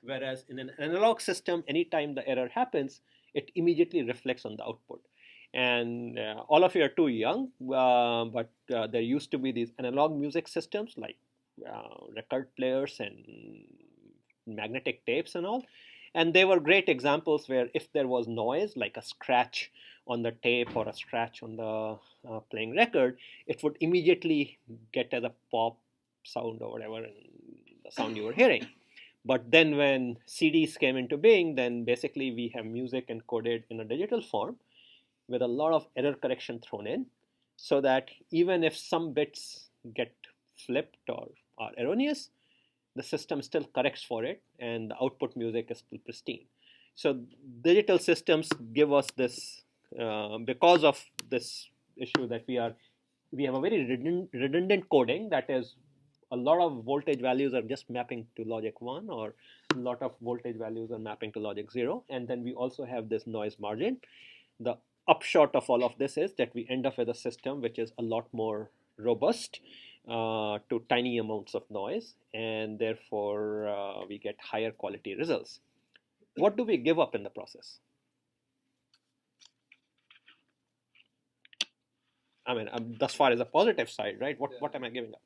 Whereas in an analog system, anytime the error happens, it immediately reflects on the output. And all of you are too young, but there used to be these analog music systems like record players and magnetic tapes and all. And they were great examples where if there was noise, like a scratch on the tape or a scratch on the playing record, it would immediately get as a pop sound or whatever, and the sound you were hearing. But then when CDs came into being, then basically we have music encoded in a digital form with a lot of error correction thrown in, so that even if some bits get flipped or are erroneous, the system still corrects for it and the output music is still pristine. So digital systems give us this, because of this issue that we have a very redundant coding, that is a lot of voltage values are just mapping to logic 1, or a lot of voltage values are mapping to logic 0, and then we also have this noise margin. The upshot of all of this is that we end up with a system which is a lot more robust to tiny amounts of noise, and therefore we get higher quality results. What do we give up in the process? I mean, thus far as a positive side, right? What am I giving up?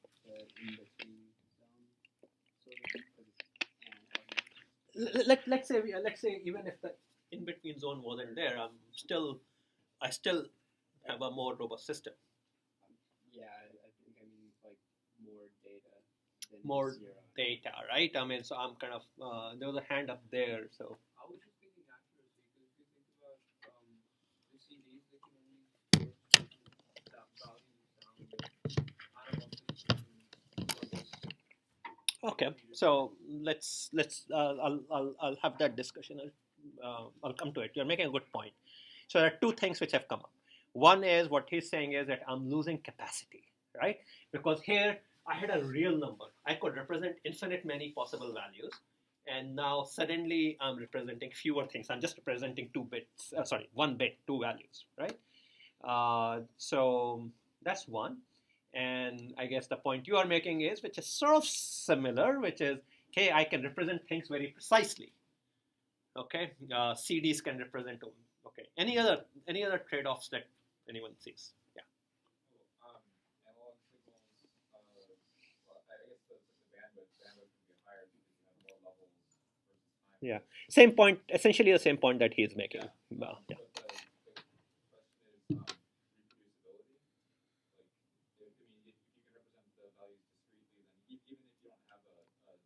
Let's say even if the in between zone wasn't there, I still have a more robust system. Yeah, I think I mean like more data than More zero. data, right? I mean, so I'm kind of there was a hand up there, so I was just thinking accuracy, because if you think about the CDs, they can only store that value down with analog systems. okay. So let's I'll have that discussion. I'll come to it. You're making a good point. So there are two things which have come up. One is what he's saying is that I'm losing capacity, right? Because here I had a real number. I could represent infinite many possible values, and now suddenly I'm representing fewer things. I'm just representing 1 bit, 2 values, right? So that's one. And I guess the point you are making is, which is sort of similar, which is, okay, I can represent things very precisely. Okay, CDs can represent. Okay, any other trade-offs that anyone sees? Yeah. Analog signals, well, I guess the bandwidth can be higher because you have more levels versus time. Yeah, same point, essentially the same point that he's making. Yeah. Well, yeah. But the question is reproducibility. Like, if you can represent the values discretely, then even if you don't have a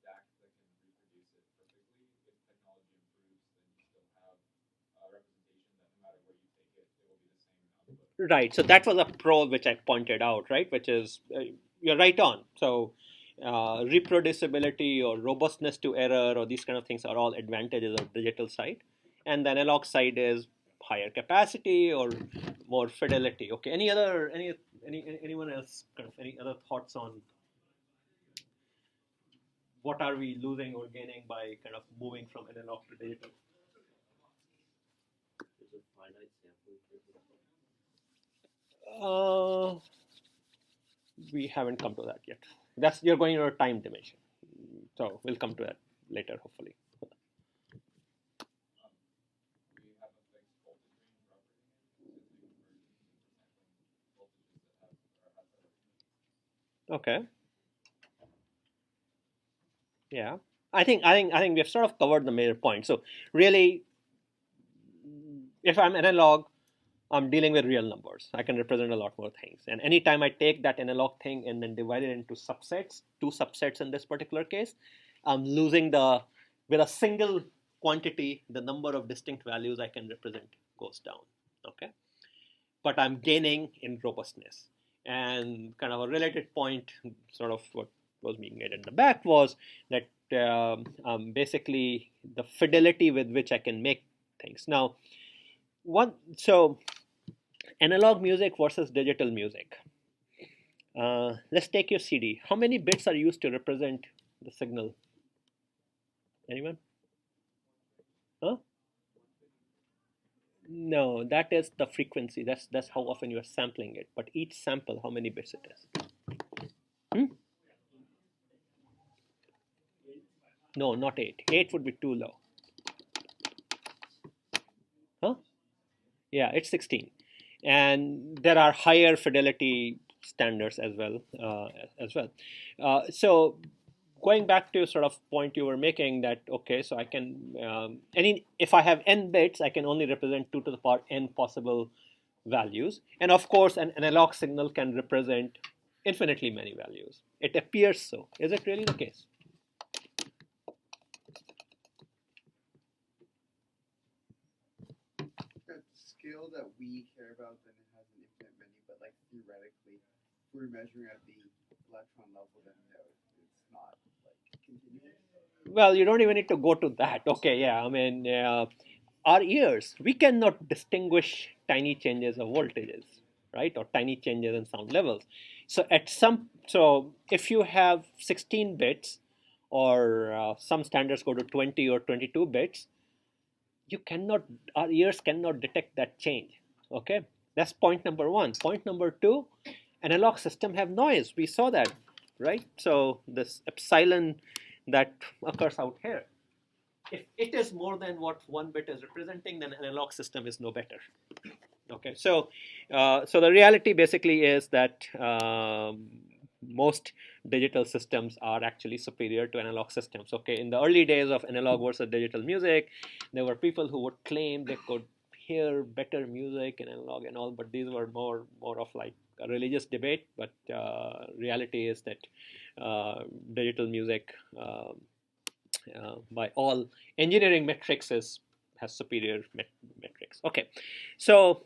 DAC that can reproduce it perfectly, if technology improves, then you still have a representation that no matter where you take it, it will be the same output. Right. So that was a pro which I pointed out, right? Which is you're right on. So reproducibility or robustness to error or these kind of things are all advantages of digital side, and the analog side is higher capacity or more fidelity. Okay. Any anyone else kind of any other thoughts on what are we losing or gaining by kind of moving from analog to digital? There's a finite sampling We haven't come to that yet. That's you're going to a time dimension, so we'll come to that later, hopefully. We have a fixed voltage range property since we convert voltages that have Okay. Yeah, I think we have sort of covered the major points. So really, if I'm analog, I'm dealing with real numbers. I can represent a lot more things. And anytime I take that analog thing and then divide it into subsets, two subsets in this particular case, I'm losing with a single quantity, the number of distinct values I can represent goes down. Okay, but I'm gaining in robustness. And kind of a related point, sort of what was being made in the back was that basically the fidelity with which I can make things. Now, so analog music versus digital music. Let's take your CD. How many bits are used to represent the signal? Anyone? Huh? No, that is the frequency. That's how often you are sampling it. But each sample, how many bits it is? Hmm? No, not 8. 8 would be too low. Huh? Yeah, it's 16. And there are higher fidelity standards as well. So going back to sort of point you were making that, okay, so I can, if I have n bits, I can only represent 2 to the power n possible values. And of course, an analog signal can represent infinitely many values. It appears so. Is it really the case? That scale that we care about, then it has an infinite many, but like theoretically, if we're measuring at the electron level, then no, it's not like continuous. Well, you don't even need to go to that. Okay, yeah, I mean, our ears, we cannot distinguish tiny changes of voltages, right, or tiny changes in sound levels. So so if you have 16 bits, or some standards go to 20 or 22 bits, our ears cannot detect that change. Okay, that's point number one. Point number two, analog system have noise. We saw that, right? So this epsilon that occurs out here, if it is more than what 1 bit is representing, then analog system is no better. Okay, so the reality basically is that most digital systems are actually superior to analog systems. Okay, in the early days of analog versus digital music, there were people who would claim they could hear better music in analog and all, but these were more of like a religious debate. But reality is that digital music, by all engineering metrics, has superior metrics. Okay, so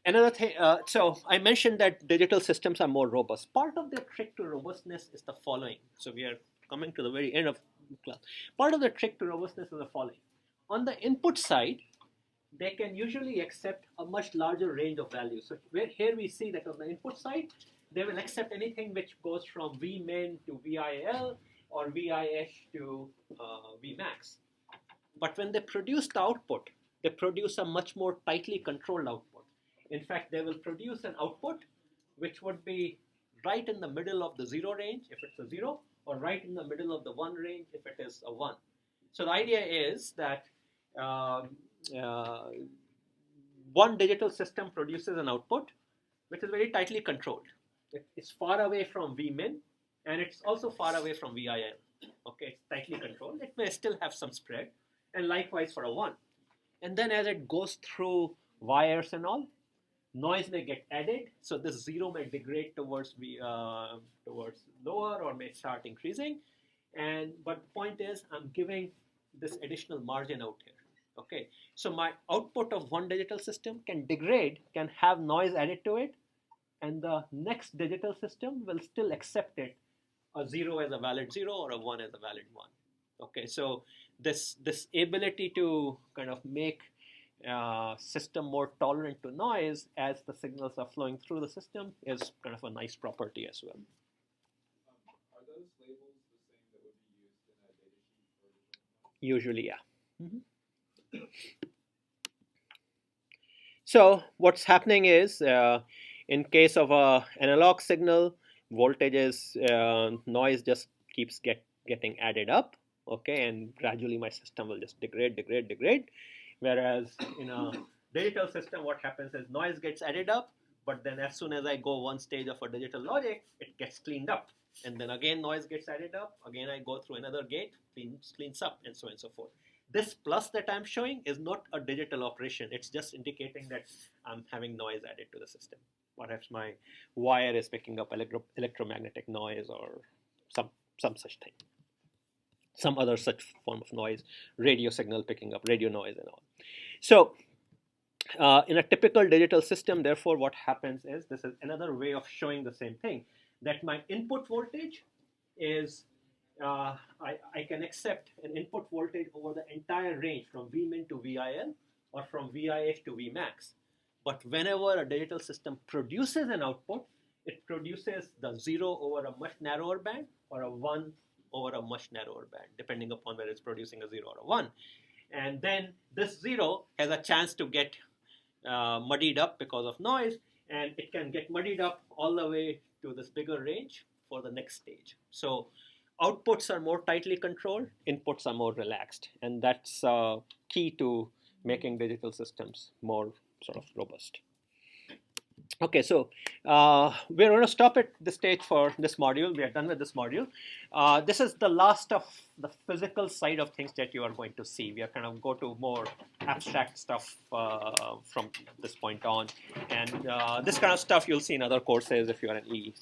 another thing, so I mentioned that digital systems are more robust. Part of the trick to robustness is the following. So we are coming to the very end of class. Part of the trick to robustness is the following. On the input side, they can usually accept a much larger range of values. So here we see that on the input side, they will accept anything which goes from Vmin to VIL or VIH to Vmax. But when they produce the output, they produce a much more tightly controlled output. In fact, they will produce an output which would be right in the middle of the 0 range if it's a 0, or right in the middle of the 1 range if it is a 1. So the idea is that one digital system produces an output which is very tightly controlled. It's far away from Vmin, and it's also far away from VIL. Okay, it's tightly controlled. It may still have some spread, and likewise for a 1. And then as it goes through wires and all, noise may get added, so this 0 may degrade towards lower, or may start increasing. But the point is, I'm giving this additional margin out here. Okay, so my output of one digital system can degrade, can have noise added to it, and the next digital system will still accept it, a 0 as a valid 0 or a 1 as a valid 1. Okay, so this ability to kind of make system more tolerant to noise as the signals are flowing through the system is kind of a nice property as well. Are those labels the same that would be used in a data sheet for visual noise? Usually, yeah. So what's happening is, in case of a analog signal, voltages, noise just keeps getting added up, okay, and gradually my system will just degrade. Whereas in a digital system, what happens is noise gets added up, but then as soon as I go one stage of a digital logic, it gets cleaned up, and then again noise gets added up. Again, I go through another gate, cleans up, and so on and so forth. This plus that I'm showing is not a digital operation. It's just indicating that I'm having noise added to the system. Perhaps my wire is picking up electromagnetic noise or some such thing. Some other such form of noise, radio signal picking up radio noise and all. So in a typical digital system, therefore, what happens is, this is another way of showing the same thing, that my input voltage is, I can accept an input voltage over the entire range from Vmin to VIL or from VIH to Vmax. But whenever a digital system produces an output, it produces the 0 over a much narrower band or a 1 over a much narrower band, depending upon whether it's producing a 0 or a 1. And then this 0 has a chance to get muddied up because of noise, and it can get muddied up all the way to this bigger range for the next stage. So outputs are more tightly controlled, inputs are more relaxed, and that's key to making digital systems more sort of robust. Okay, so we're going to stop at this stage for this module. We are done with this module. This is the last of the physical side of things that you are going to see. We are kind of go to more abstract stuff from this point on. And this kind of stuff you'll see in other courses if you are an EE.